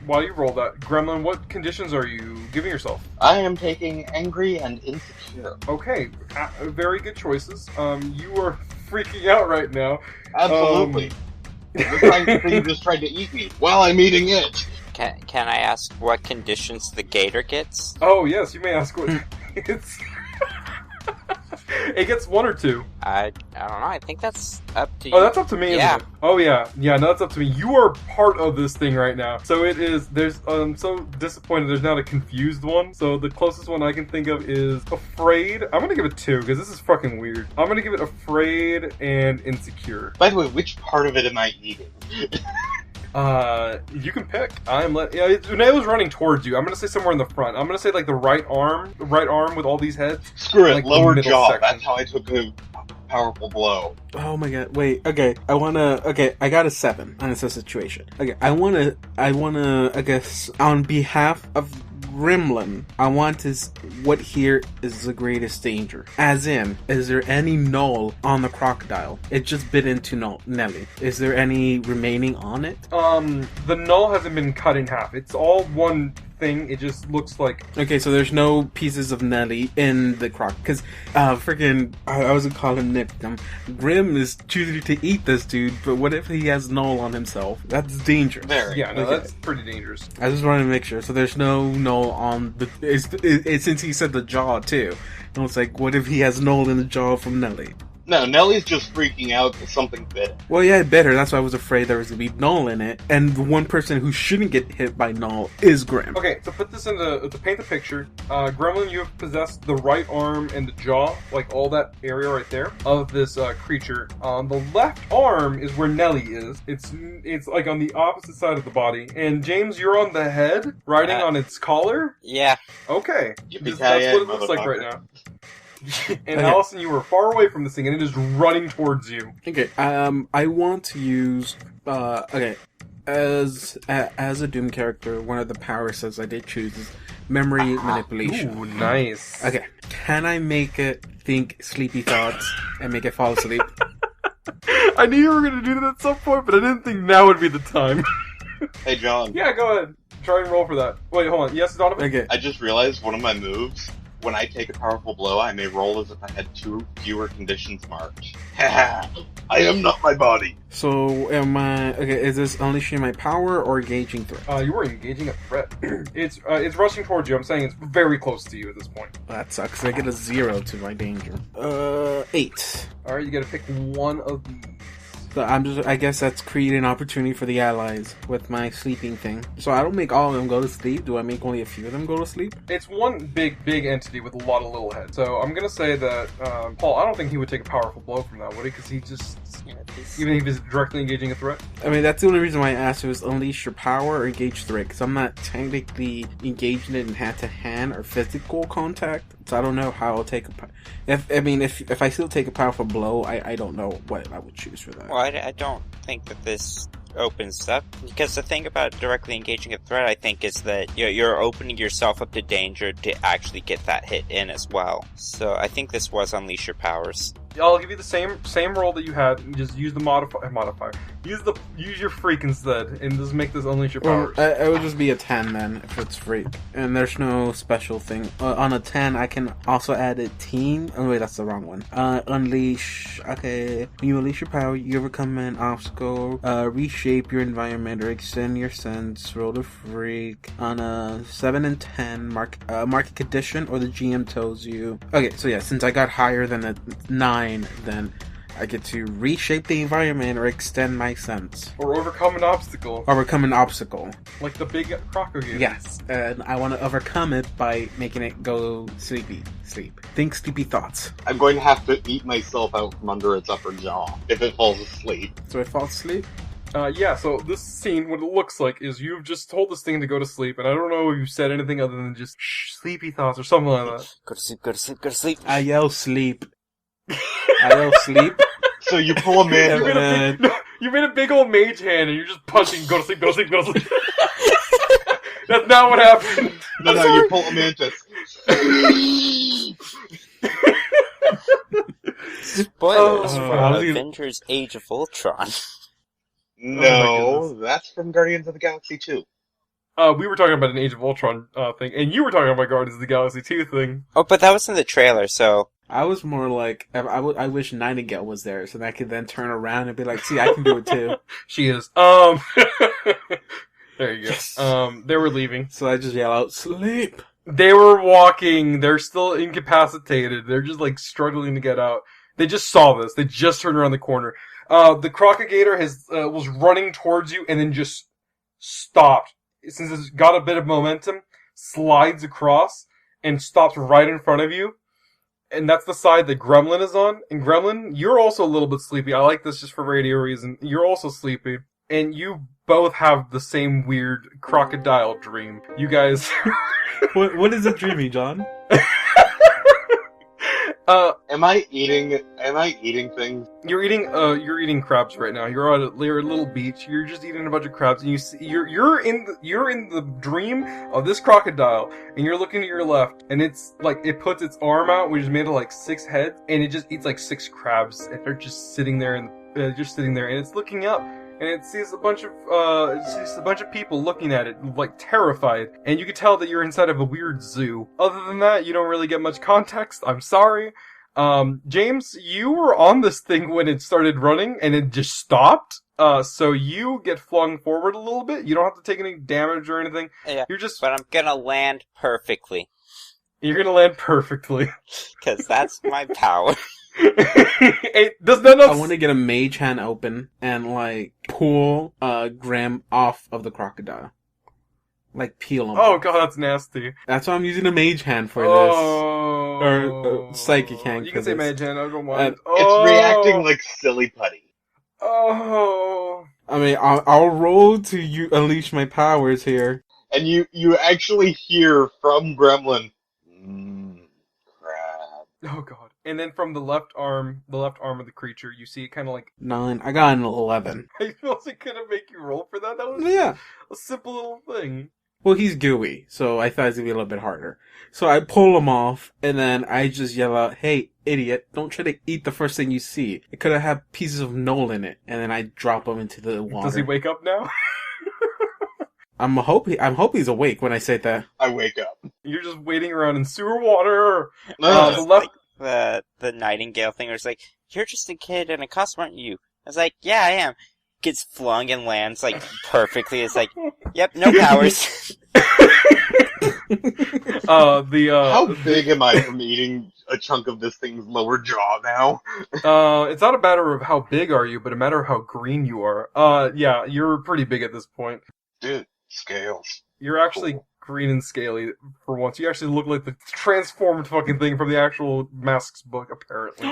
While you roll that, Gremlin, what conditions are you giving yourself? I am taking angry and insecure. Okay, very good choices. You are freaking out right now. Absolutely. The thing just tried to eat me while I'm eating it. Can I ask what conditions the gator gets? Oh, yes, you may ask what it's... It gets 1 or 2. I don't know. I think that's up to you. Oh, that's up to me, Yeah. isn't it? Oh, yeah. Yeah, no, that's up to me. You are part of this thing right now. So it is, I'm so disappointed there's not a confused one. So the closest one I can think of is afraid. I'm gonna give it 2, because this is fucking weird. I'm gonna give it afraid and insecure. By the way, which part of it am I eating? You can pick. It was running towards you. I'm gonna say somewhere in the front. I'm gonna say like the right arm with all these heads. Screw it, Like the lower middle jaw. section. That's how I took a powerful blow. Oh my god, wait, okay, I got a 7 on this situation. Okay, I wanna, I guess, on behalf of Gremlin, I want to, what here is the greatest danger? As in, is there any null on the crocodile? It just bit into Nelly. Is there any remaining on it? The null hasn't been cut in half. It's all one thing. It just looks like... Okay, so there's no pieces of Nelly in the croc, because, freaking, I wasn't calling Nick, Grim is choosing to eat this dude, but what if he has null on himself? That's dangerous. Very. Yeah, no, Okay. that's pretty dangerous. I just wanted to make sure, so there's no null on the, it's since he said the jaw too, and it's like, what if he has null in the jaw from Nelly? No, Nellie's just freaking out that something bit. Well, yeah, better. That's why I was afraid there was going to be null in it. And the one person who shouldn't get hit by null is Grim. Okay, to put this to paint the picture, Gremlin, you have possessed the right arm and the jaw, like all that area right there, of this creature. The left arm is where Nelly is. It's like on the opposite side of the body. And James, you're on the head, riding on its collar? Yeah. Okay. Yippee-ki-yay, That's what it looks like right now. And Okay. Allison, you were far away from this thing, and it is running towards you. Okay, I want to use, okay, as a Doom character, one of the power sets I did choose is memory manipulation. Ooh, nice. Okay, can I make it think sleepy thoughts and make it fall asleep? I knew you were going to do that at some point, but I didn't think now would be the time. Hey, John. Yeah, go ahead. Try and roll for that. Wait, hold on. Yes, Donovan? Okay, I just realized one of my moves, when I take a powerful blow, I may roll as if I had 2 fewer conditions marked. Haha! I am not my body! so am I, okay, is this unleashing my power or engaging threat? You were engaging a threat. It's rushing towards you. I'm saying it's very close to you at this point. That sucks, I get a 0 to my danger. 8. Alright, you gotta pick one of these. So I guess that's creating an opportunity for the allies with my sleeping thing. So I don't make all of them go to sleep. Do I make only a few of them go to sleep? It's one big entity with a lot of little heads. So I'm gonna say that, Paul, I don't think he would take a powerful blow from that, would he? Because he just... Even if he's directly engaging a threat? I mean, that's the only reason why I asked was unleash your power or engage threat, because I'm not technically engaging it in hand-to-hand or physical contact, so I don't know how I'll take a... If I still take a powerful blow, I don't know what I would choose for that. Well, I don't think that this opens up, because the thing about directly engaging a threat, I think, is that you're opening yourself up to danger to actually get that hit in as well. So I think this was unleash your powers. I'll give you the same roll that you had. And just use the modifier. Use your freak instead, and just make this unleash your powers. It would just be a 10 then, if it's freak. And there's no special thing. On a 10, I can also add a team. Oh wait, that's the wrong one. Unleash. Okay. When you unleash your power, you overcome an obstacle, reshape your environment, or extend your sense. Roll to freak. On a 7 and 10, mark a condition, or the GM tells you. Okay, so yeah, since I got higher than a 9, then I get to reshape the environment or extend my sense. Or overcome an obstacle. Overcome an obstacle. Like the big crocodile. Yes, and I want to overcome it by making it go sleep. Think sleepy thoughts. I'm going to have to eat myself out from under its upper jaw if it falls asleep. So it falls asleep? Yeah, so this scene, what it looks like is you've just told this thing to go to sleep, and I don't know if you said anything other than just sleepy thoughts or something like that. Go to sleep, go to sleep, go to sleep. I yell sleep. I yell sleep. So you pull a man. You made a big old mage hand, and you're just punching, go to sleep, go to sleep, go to sleep. That's not what happened. No, you pull a mantis. Spoilers for I was gonna- Avengers Age of Ultron. No, that's from Guardians of the Galaxy 2. We were talking about an Age of Ultron thing, and you were talking about Guardians of the Galaxy 2 thing. Oh, but that was in the trailer, so... I was more like, I wish Nightingale was there so that I could then turn around and be like, see, I can do it too. She is. There you go. Yes. They were leaving. So I just yell out, sleep. They were walking. They're still incapacitated. They're just like struggling to get out. They just saw this. They just turned around the corner. The Crocagator was running towards you and then just stopped. Since it's got a bit of momentum, slides across and stops right in front of you. And that's the side that Gremlin is on. And Gremlin, you're also a little bit sleepy. I like this just for radio reason. You're also sleepy. And you both have the same weird crocodile dream. You guys... What is it dreaming, John? Am I eating things? You're eating crabs right now. You're at a little beach. You're just eating a bunch of crabs, and you're in the dream of this crocodile, and you're looking to your left, and it's like it puts its arm out, which is made of like 6 heads, and it just eats like 6 crabs, and they're just sitting there, and it's looking up. And it sees a bunch of people looking at it, like, terrified. And you can tell that you're inside of a weird zoo. Other than that, you don't really get much context. I'm sorry. James, you were on this thing when it started running, and it just stopped. So you get flung forward a little bit. You don't have to take any damage or anything. Yeah, but I'm gonna land perfectly. You're gonna land perfectly. Because that's my power. I want to get a mage hand open and like pull Graham off of the crocodile, like peel him. Oh god, that's nasty. That's why I'm using a mage hand for this, or psychic hand. You can say mage hand. I don't mind. It's reacting like silly putty. Oh. I mean, I'll roll to unleash my powers here, and you actually hear from Gremlin. Crap. Oh god. And then from the left arm of the creature, you see it kind of like 9. I got an 11. I wasn't gonna make you roll for that. That was a simple little thing. Well, he's gooey, so I thought it was gonna be a little bit harder. So I pull him off, and then I just yell out, "Hey, idiot! Don't try to eat the first thing you see. It could have had pieces of Knoll in it." And then I drop him into the water. Does he wake up now? I'm hope he's awake when I say that. I wake up. You're just waiting around in sewer water. The left. Like the Nightingale thing where it's like, you're just a kid and a cuss, aren't you? I was like, yeah, I am. Gets flung and lands like perfectly. It's like, yep, no powers. How big am I from eating a chunk of this thing's lower jaw now? It's not a matter of how big are you, but a matter of how green you are. Yeah, you're pretty big at this point. Dude, scales. You're actually green and scaly for once. You actually look like the transformed fucking thing from the actual Masks book, apparently.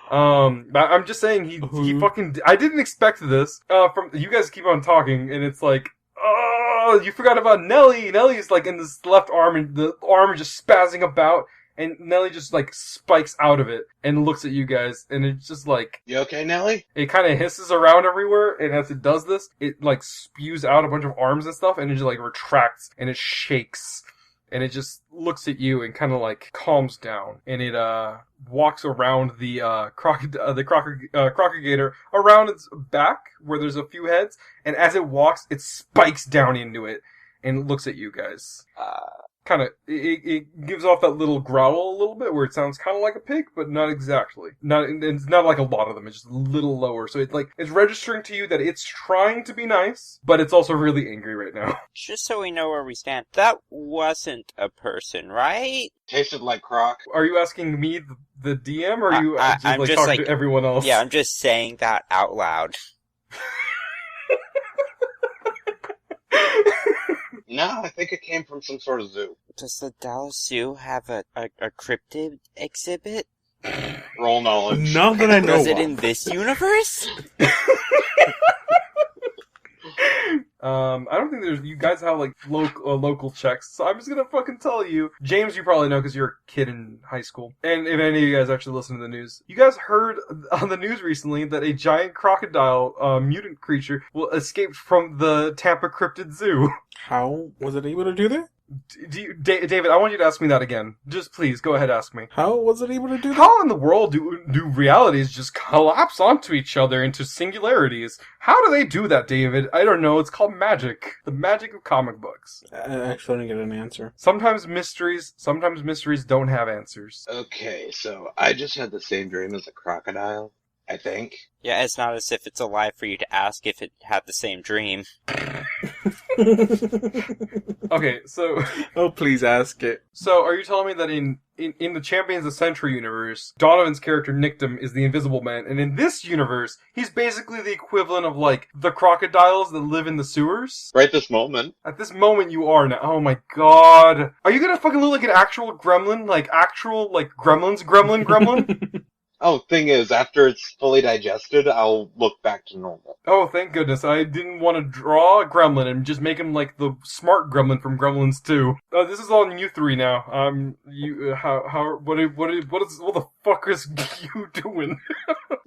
I'm just saying he fucking. I didn't expect this. From you guys keep on talking, and it's like, oh, you forgot about Nelly. Nelly's like in this left arm, and the arm is just spazzing about. And Nelly just, like, spikes out of it and looks at you guys, and it's just like... You okay, Nelly? It kind of hisses around everywhere, and as it does this, it, like, spews out a bunch of arms and stuff, and it just, like, retracts, and it shakes, and it just looks at you and kind of, like, calms down, and it, walks around the crocodigator around its back, where there's a few heads, and as it walks, it spikes down into it, and looks at you guys. Kind of, it gives off that little growl a little bit, where it sounds kind of like a pig, but not exactly. It's not like a lot of them, it's just a little lower. So it's like, it's registering to you that it's trying to be nice, but it's also really angry right now. Just so we know where we stand, that wasn't a person, right? Tasted like croc. Are you asking me, the DM, or are you just talking to everyone else? Yeah, I'm just saying that out loud. No, I think it came from some sort of zoo. Does the Dallas Zoo have a cryptid exhibit? Roll knowledge. Not that I know. Was it in this universe? I don't think you guys have like local checks, so I'm just gonna fucking tell you. James, you probably know because you're a kid in high school. And if any of you guys actually listen to the news, you guys heard on the news recently that a giant crocodile, mutant creature, escaped from the Tampa Cryptid Zoo. How was it able to do that? David, I want you to ask me that again. Just please, go ahead, ask me. How was it able to do that? How in the world do realities just collapse onto each other into singularities? How do they do that, David? I don't know. It's called magic. The magic of comic books. I actually didn't get an answer. Sometimes mysteries don't have answers. Okay, so I just had the same dream as a crocodile, I think. Yeah, it's not as if it's alive for you to ask if it had the same dream. Okay, so... Oh, please ask it. So, are you telling me that in the Champions of Century universe, Donovan's character Nictum is the Invisible Man, and in this universe, he's basically the equivalent of, like, the crocodiles that live in the sewers? Right this moment. At this moment, you are now. Oh my god. Are you gonna fucking look like an actual gremlin? Like, actual, like, gremlin? Oh, thing is, after it's fully digested, I'll look back to normal. Oh, thank goodness. I didn't want to draw a gremlin and just make him like the smart gremlin from Gremlins 2. This is all on you three now. What the fuck is you doing?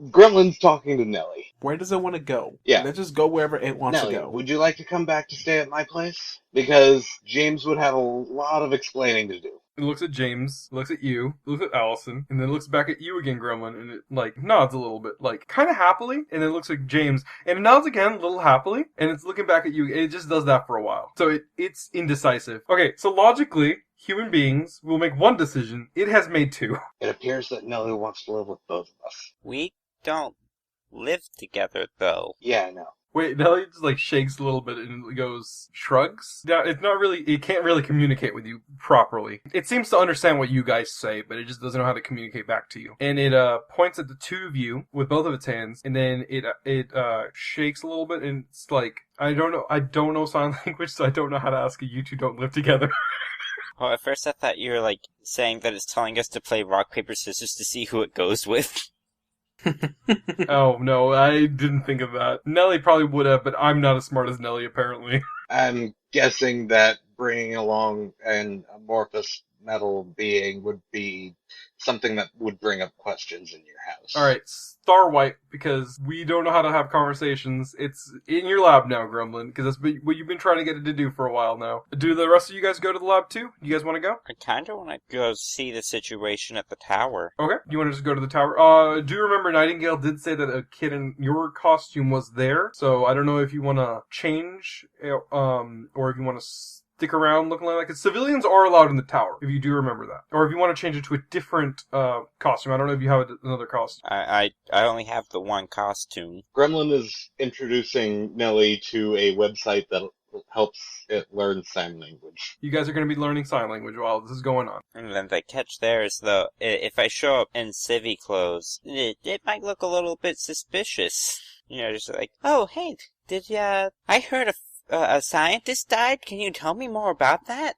Gremlin's talking to Nelly. Where does it want to go? Yeah. Let's just go wherever it wants Nelly, to go. would you like to come back to stay at my place? Because James would have a lot of explaining to do. It looks at James, looks at you, looks at Allison, and then looks back at you again, Gremlin, and it, like, nods a little bit, like, kind of happily, and then looks at James, and it nods again, a little happily, and it's looking back at you, and it just does that for a while. So it's indecisive. Okay, so logically, human beings will make one decision. It has made two. It appears that Nelly wants to live with both of us. We don't live together, though. Yeah, I know. Wait, Nelly just like shakes a little bit and goes, shrugs? Yeah, it can't really communicate with you properly. It seems to understand what you guys say, but it just doesn't know how to communicate back to you. And it points at the two of you with both of its hands, and then it shakes a little bit, and it's like, I don't know sign language, so I don't know how to ask you two don't live together. Well, at first I thought you were, like, saying that it's telling us to play rock, paper, scissors to see who it goes with. Oh, no, I didn't think of that. Nelly probably would have, but I'm not as smart as Nelly, apparently. I'm guessing that bringing along an amorphous metal being would be something that would bring up questions in your house. Alright, star wipe, because we don't know how to have conversations. It's in your lab now, Gremlin, because that's what you've been trying to get it to do for a while now. Do the rest of you guys go to the lab too? You guys want to go? I kinda wanna go see the situation at the tower. Okay, you want to just go to the tower? Do you remember Nightingale did say that a kid in your costume was there? So I don't know if you want to change, or if you want to stick around looking like that, because civilians are allowed in the tower, if you do remember that. Or if you want to change it to a different costume. I don't know if you have another costume. I only have the one costume. Gremlin is introducing Nelly to a website that helps it learn sign language. You guys are going to be learning sign language while this is going on. And then the catch there is, though, if I show up in civvy clothes, it might look a little bit suspicious. You know, just like, oh, hey, I heard a scientist died? Can you tell me more about that?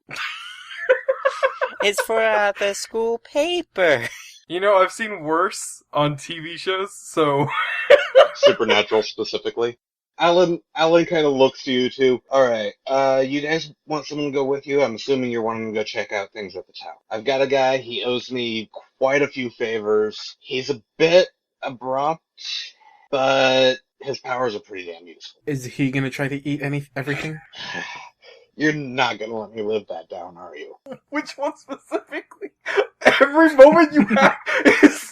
It's for the school paper. You know, I've seen worse on TV shows, so... Supernatural specifically. Alan kind of looks to you two. Alright, you guys want someone to go with you? I'm assuming you're wanting to go check out things at the tower. I've got a guy, he owes me quite a few favors. He's a bit abrupt, but his powers are pretty damn useful. Is he gonna try to eat everything? You're not gonna let me live that down, are you? Which one specifically? Every moment you have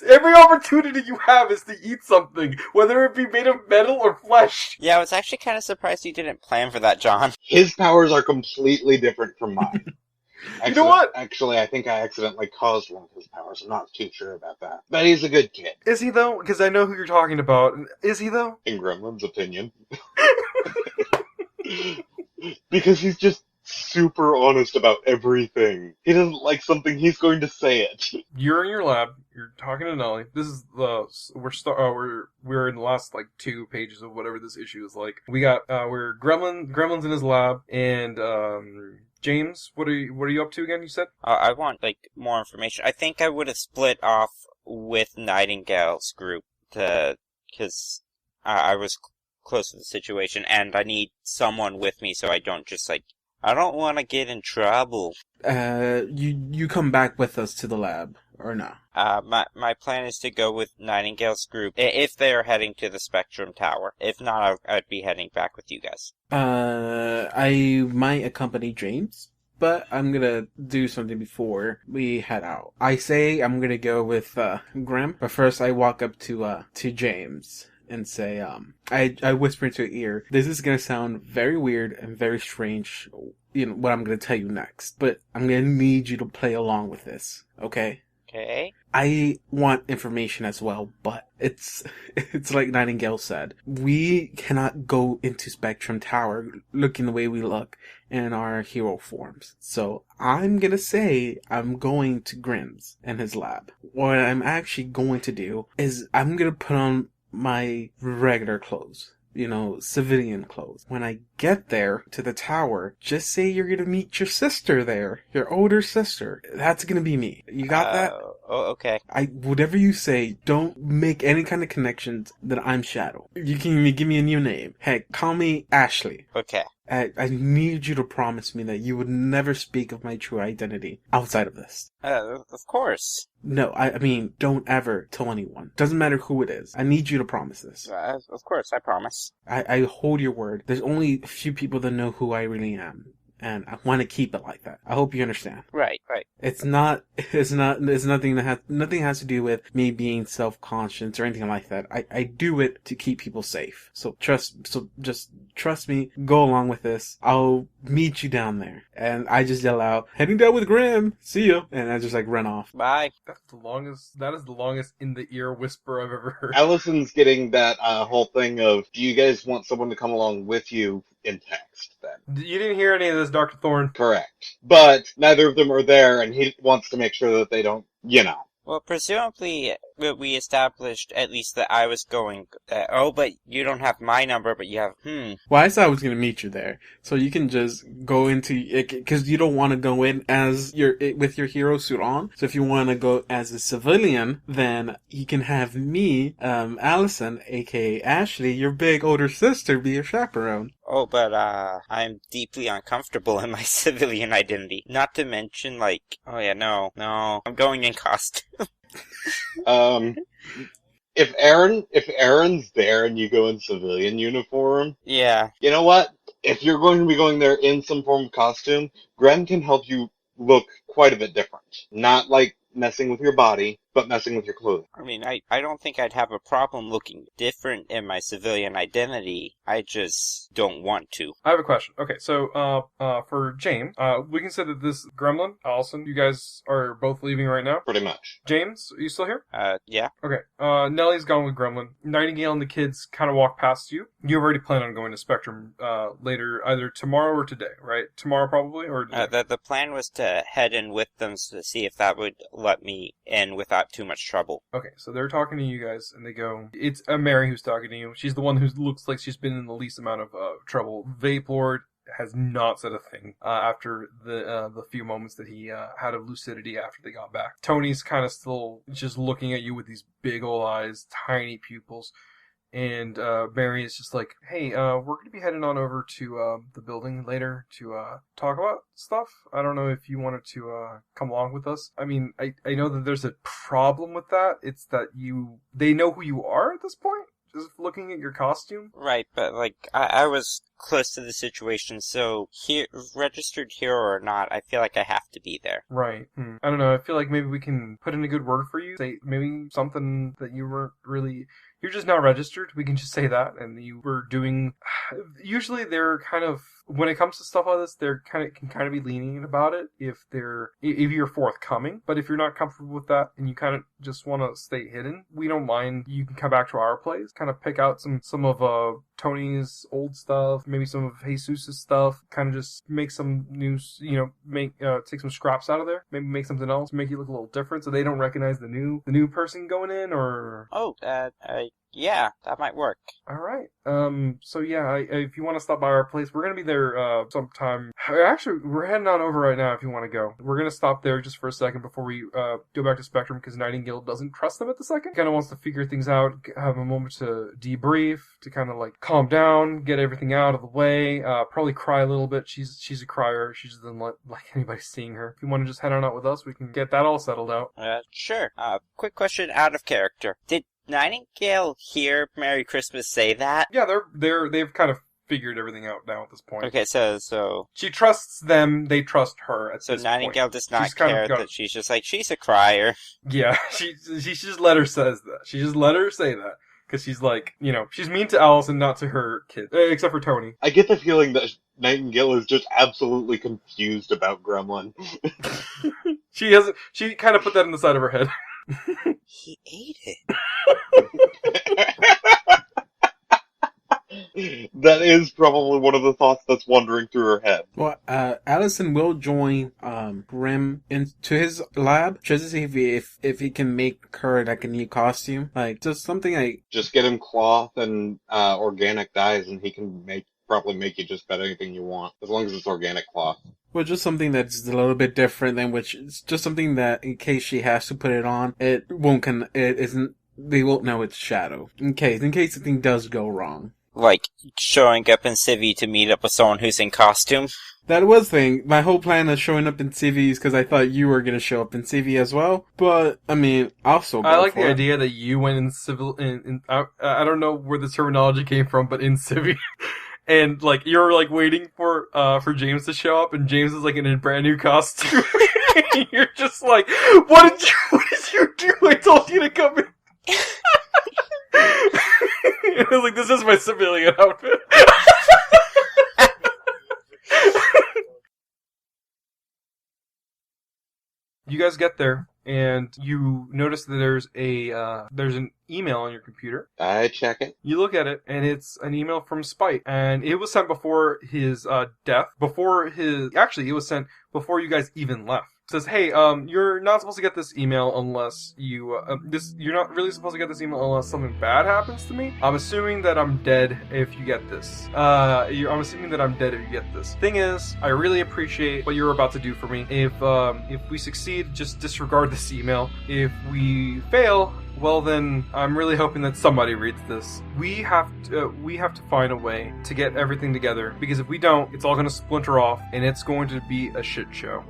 every opportunity you have is to eat something, whether it be made of metal or flesh. Yeah, I was actually kind of surprised you didn't plan for that, John. His powers are completely different from mine. You know what? Actually, I think I accidentally caused one of his powers. I'm not too sure about that. But he's a good kid. Is he though? Because I know who you're talking about. Is he though? In Gremlin's opinion. Because he's just super honest about everything. He doesn't like something, he's going to say it. You're in your lab. You're talking to Nelly. This is we're in the last like 2 pages of whatever this issue is like. We got we're Gremlin's in his lab, and James, what are you up to again? You said I want like more information. I think I would have split off with Nightingale's group because I was close to the situation, and I need someone with me so I don't just like. I don't want to get in trouble. You come back with us to the lab, or no? My plan is to go with Nightingale's group if they are heading to the Spectrum Tower. If not, I'd be heading back with you guys. I might accompany James, but I'm gonna do something before we head out. I say I'm gonna go with Grim, but first I walk up to James and say, I whisper into her ear, this is gonna sound very weird and very strange, you know, what I'm gonna tell you next, but I'm gonna need you to play along with this, okay? Okay. I want information as well, but it's like Nightingale said. We cannot go into Spectrum Tower looking the way we look in our hero forms. So I'm gonna say I'm going to Grimm's and his lab. What I'm actually going to do is I'm gonna put on my regular clothes. You know, civilian clothes. When I get there to the tower, just say you're gonna meet your sister there. Your older sister. That's gonna be me. You got that? Oh, okay. Whatever you say, don't make any kind of connections that I'm Shadow. You can even give me a new name. Heck, call me Ashley. Okay. I need you to promise me that you would never speak of my true identity outside of this. Of course. No, I mean, don't ever tell anyone. Doesn't matter who it is. I need you to promise this. Of course, I promise. I hold your word. There's only a few people that know who I really am. And I want to keep it like that. I hope you understand. Right. It's nothing has to do with me being self-conscious or anything like that. I do it to keep people safe. So just trust me, go along with this. I'll meet you down there. And I just yell out, heading down with Grim, see you. And I just run off. Bye. That is the longest in the ear whisper I've ever heard. Allison's getting that whole thing of, do you guys want someone to come along with you in text then? You didn't hear any of this, Dr. Thorne. Correct. But neither of them are there, and he wants to make sure that they don't, Well, presumably, we established at least that I was going, but you don't have my number, but you have, Well, I said I was going to meet you there. So you can just go into it, because you don't want to go in as with your hero suit on. So if you want to go as a civilian, then you can have me, Allison, aka Ashley, your big older sister, be your chaperone. Oh, but, I'm deeply uncomfortable in my civilian identity. Not to mention, no, I'm going in costume. If Aaron's there and you go in civilian uniform, Yeah. you know what? If you're going to be going there in some form of costume, Gren can help you look quite a bit different. Not messing with your body, but messing with your clothing. I mean, I don't think I'd have a problem looking different in my civilian identity. I just don't want to. I have a question. Okay, so for James, we can say that this gremlin, Allison, you guys are both leaving right now. Pretty much. James, are you still here? Yeah. Okay. Nellie's gone with Gremlin. Nightingale and the kids kind of walk past you. You already plan on going to Spectrum later, either tomorrow or today, right? Tomorrow probably, or today? The plan was to head in with them to see if that would let me in without too much trouble. Okay, so they're talking to you guys, and they go, it's Mary who's talking to you. She's the one who looks like she's been in the least amount of trouble. Vape Lord has not said a thing after the few moments that he had of lucidity after they got back. Tony's kind of still just looking at you with these big old eyes, tiny pupils. And Mary is just like, hey, we're going to be heading on over to the building later to talk about stuff. I don't know if you wanted to come along with us. I mean, I know that there's a problem with that. It's that they know who you are at this point, just looking at your costume. Right, but I was close to the situation, so registered hero or not, I feel like I have to be there. Right. I don't know. I feel like maybe we can put in a good word for you. Say maybe something that you weren't really... You're just not registered. We can just say that. And you were doing... Usually they're kind of... When it comes to stuff like this, they're can kind of be lenient about it if you're forthcoming. But if you're not comfortable with that and you kind of just want to stay hidden, we don't mind. You can come back to our place, kind of pick out some of Tony's old stuff, maybe some of Jesus' stuff, kind of just make some new, take some scraps out of there, maybe make something else, make you look a little different so they don't recognize the new person going in, or... Oh, yeah, that might work. All right. So yeah, if you want to stop by our place, we're going to be there sometime. Actually, we're heading on over right now if you want to go. We're going to stop there just for a second before we go back to Spectrum because Nightingale doesn't trust them at the second. Kind of wants to figure things out, have a moment to debrief, to kind of calm down, get everything out of the way, probably cry a little bit. She's a crier. She just doesn't like anybody seeing her. If you want to just head on out with us, we can get that all settled out. Sure. Quick question out of character. Did Nightingale hear Merry Christmas say that? Yeah, they've kind of figured everything out now at this point. Okay, so she trusts them, they trust her at this point. So Nightingale does not She's kind care of got... that she's just she's a crier. Yeah, she just let her says that. She just let her say that. Because she's she's mean to Allison, not to her kid. Except for Tony. I get the feeling that Nightingale is just absolutely confused about Gremlin. She kind of put that in the side of her head. He ate it. That is probably one of the thoughts that's wandering through her head. Well, Allison will join Grim into his lab just to see if he can make her a new costume, just something just get him cloth and organic dyes, and he can make probably make you just bet anything you want, as long as it's organic cloth. Well, just something that's a little bit different than which it's just something that in case she has to put it on, it isn't, they won't know it's Shadow. In case something does go wrong. Like, showing up in Civi to meet up with someone who's in costume. That was thing. My whole plan of showing up in Civi is because I thought you were gonna show up in Civi as well. But, I mean, also I like the idea that you went in civil, I don't know where the terminology came from, but in Civi. And, like, you're, like, waiting for James to show up, and James is, like, in a brand new costume. You're just like, what did you do? I told you to come in. I was like, this is my civilian outfit. You guys get there, and you notice that there's an email on your computer. I check it. You look at it, and it's an email from Spite, and it was sent before his death. It was sent before you guys even left. It says, hey, you're not supposed to get this email unless you're not really supposed to get this email unless something bad happens to me. I'm assuming that I'm dead if you get this. I'm assuming that I'm dead if you get this. Thing is, I really appreciate what you're about to do for me. If we succeed, just disregard this email. If we fail, well then, I'm really hoping that somebody reads this. We have to find a way to get everything together, because if we don't, it's all going to splinter off, and it's going to be a shit show.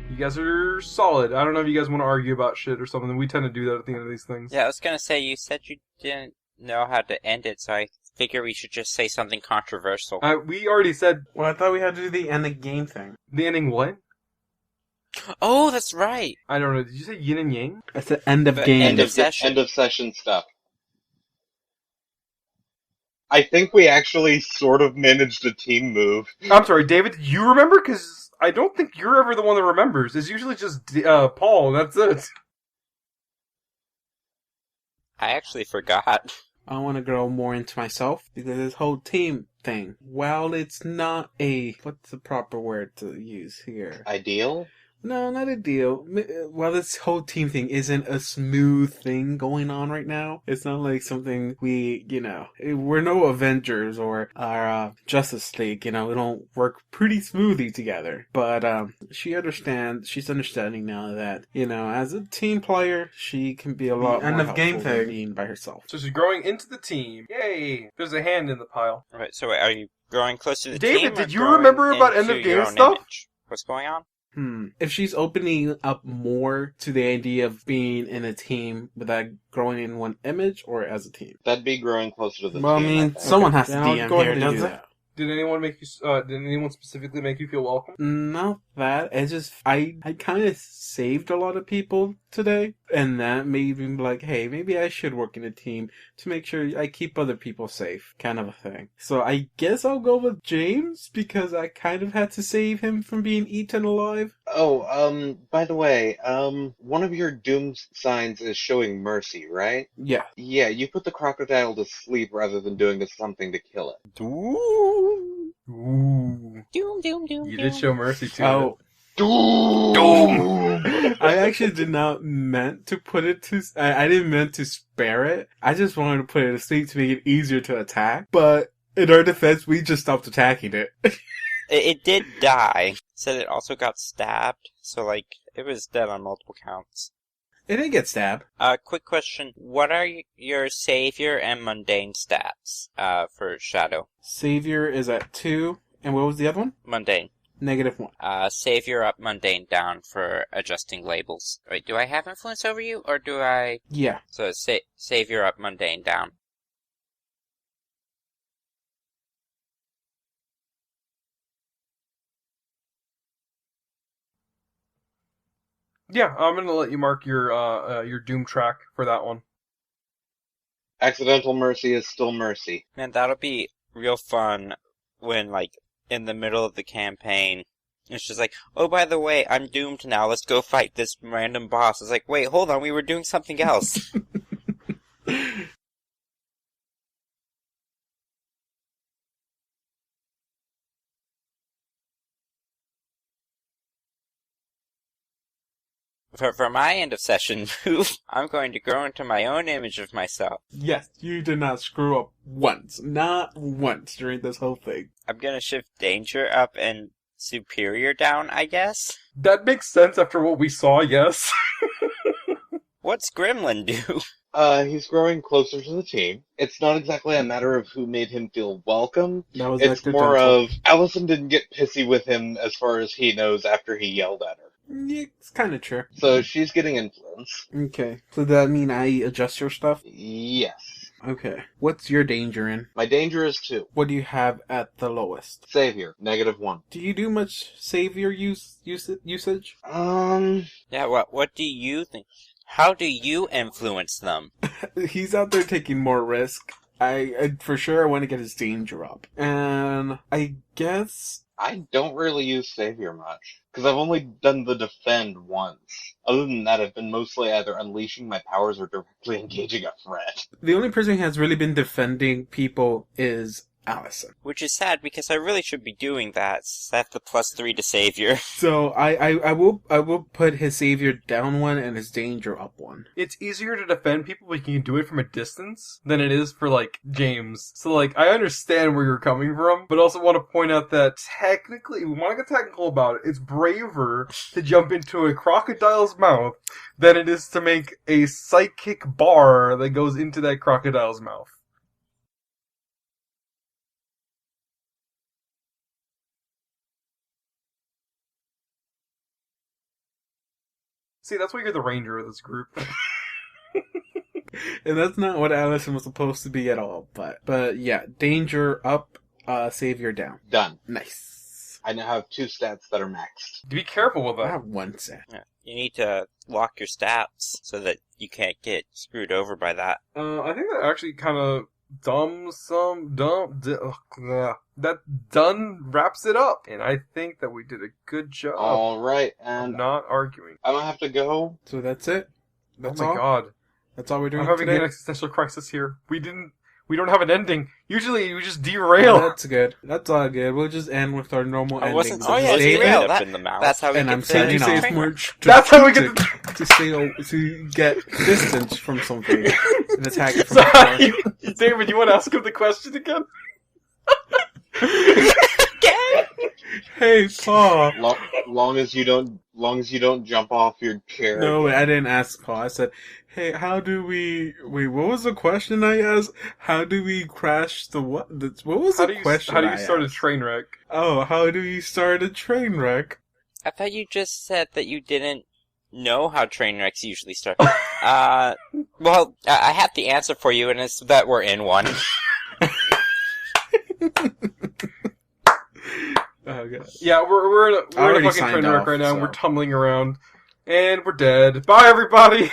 You guys are solid. I don't know if you guys want to argue about shit or something. We tend to do that at the end of these things. Yeah, I was gonna say, you said you didn't know how to end it, so I figure we should just say something controversial. We already said... Well, I thought we had to do the end of game thing. The ending what? Oh, that's right! I don't know. Did you say yin and yang? That's the end of game. End of session. End of session stuff. I think we actually sort of managed a team move. I'm sorry, David, did you remember? Because I don't think you're ever the one that remembers. It's usually just Paul, that's it. I actually forgot. I want to grow more into myself because this whole team thing, while it's not what's the proper word to use here? Ideal? No, not a deal. While this whole team thing isn't a smooth thing going on right now, it's not like something we're no Avengers or our Justice League, we don't work pretty smoothly together. But she's understanding now that, as a team player, she can be a lot more helpful than being by herself. So she's growing into the team. Yay! There's a hand in the pile. Right, so wait, are you growing close to the David, team? David, did you remember about end of game stuff? Image? What's going on? If she's opening up more to the idea of being in a team, would that growing in one image or as a team? That'd be growing closer to the Well, team. I mean, someone has to DM here to do that. Did anyone specifically make you feel welcome? Not that. It's just, I kind of saved a lot of people today, and that made me be like, hey, maybe I should work in a team to make sure I keep other people safe, kind of a thing. So I guess I'll go with James, because I kind of had to save him from being eaten alive. Oh, by the way, one of your doom signs is showing mercy, right? Yeah. Yeah, you put the crocodile to sleep rather than doing something to kill it. Ooh. Doom, doom, doom. You did show mercy too. Oh. Doom! I actually did not meant to put it to... I didn't meant to spare it. I just wanted to put it to sleep to make it easier to attack. But in our defense, we just stopped attacking it. It did die. Said it also got stabbed, so it was dead on multiple counts. It didn't get stabbed. Quick question. What are your Savior and Mundane stats, for Shadow? Savior is at 2. And what was the other one? Mundane. -1. Savior up, Mundane down for adjusting labels. Wait, do I have influence over you, or do I... Yeah. So, Savior up, Mundane down. Yeah, I'm gonna let you mark your doom track for that one. Accidental mercy is still mercy. Man, that'll be real fun when, in the middle of the campaign, it's just like, oh, by the way, I'm doomed now, let's go fight this random boss. It's like, wait, hold on, we were doing something else. For my end of session move, I'm going to grow into my own image of myself. Yes, you did not screw up once. Not once during this whole thing. I'm gonna shift danger up and superior down, I guess? That makes sense after what we saw, yes. What's Gremlin do? He's growing closer to the team. It's not exactly a matter of who made him feel welcome. That was It's more accidental. of Allison didn't get pissy with him as far as he knows after he yelled at her. Yeah, it's kind of true. So she's getting influence. Okay. So does that mean I adjust your stuff? Yes. Okay. What's your danger in? My danger is 2. What do you have at the lowest? Savior, -1. Do you do much savior usage? Yeah, what do you think? How do you influence them? He's out there taking more risk. I for sure I want to get his danger up. And I guess I don't really use Savior much, because I've only done the defend once. Other than that, I've been mostly either unleashing my powers or directly engaging a threat. the only person who has really been defending people is Allison. Which is sad, because I really should be doing that, since I have the +3 to Savior. So I will put his savior down 1 and his danger up 1. It's easier to defend people when you can do it from a distance than it is for, like, James. So, like, I understand where you're coming from, but also want to point out that technically, we want to get technical about it, it's braver to jump into a crocodile's mouth than it is to make a psychic bar that goes into that crocodile's mouth. See, that's why you're the ranger of this group. And that's not what Allison was supposed to be at all. But yeah, danger up, savior down. Done. Nice. I now have 2 stats that are maxed. Be careful with I that. have 1 set. Yeah. You need to lock your stats so that you can't get screwed over by that. I think that actually kind of that done wraps it up. And I think that we did a good job Alright, of and not arguing. I'm gonna have to go. So that's it. That's Oh my all. god. That's all we're doing I'm having today. an existential crisis here. We don't have an ending. Usually we just derail. That's good. That's all good. We'll just end with our normal I ending. wasn't So oh yeah, stay derail. in, That, in the mouth. that's how we and get I'm to saying the off train more wreck. That's how we get to get distance from something and attack it from So, afar. David, you want to ask him the question again? Hey, Paul. Long as you don't jump off your chair. No, I didn't ask Paul. I said, hey, how do we... Wait, what was the question I asked? How do we crash the what? What was the question How do you I start a asked? train wreck? Oh, how do you start a train wreck? I thought you just said that you didn't know how train wrecks usually start. Well, I have the answer for you, and it's that we're in one. Oh, God. Yeah, we're in a already fucking signed train wreck off, right now. so. We're tumbling around, and we're dead. Bye, everybody.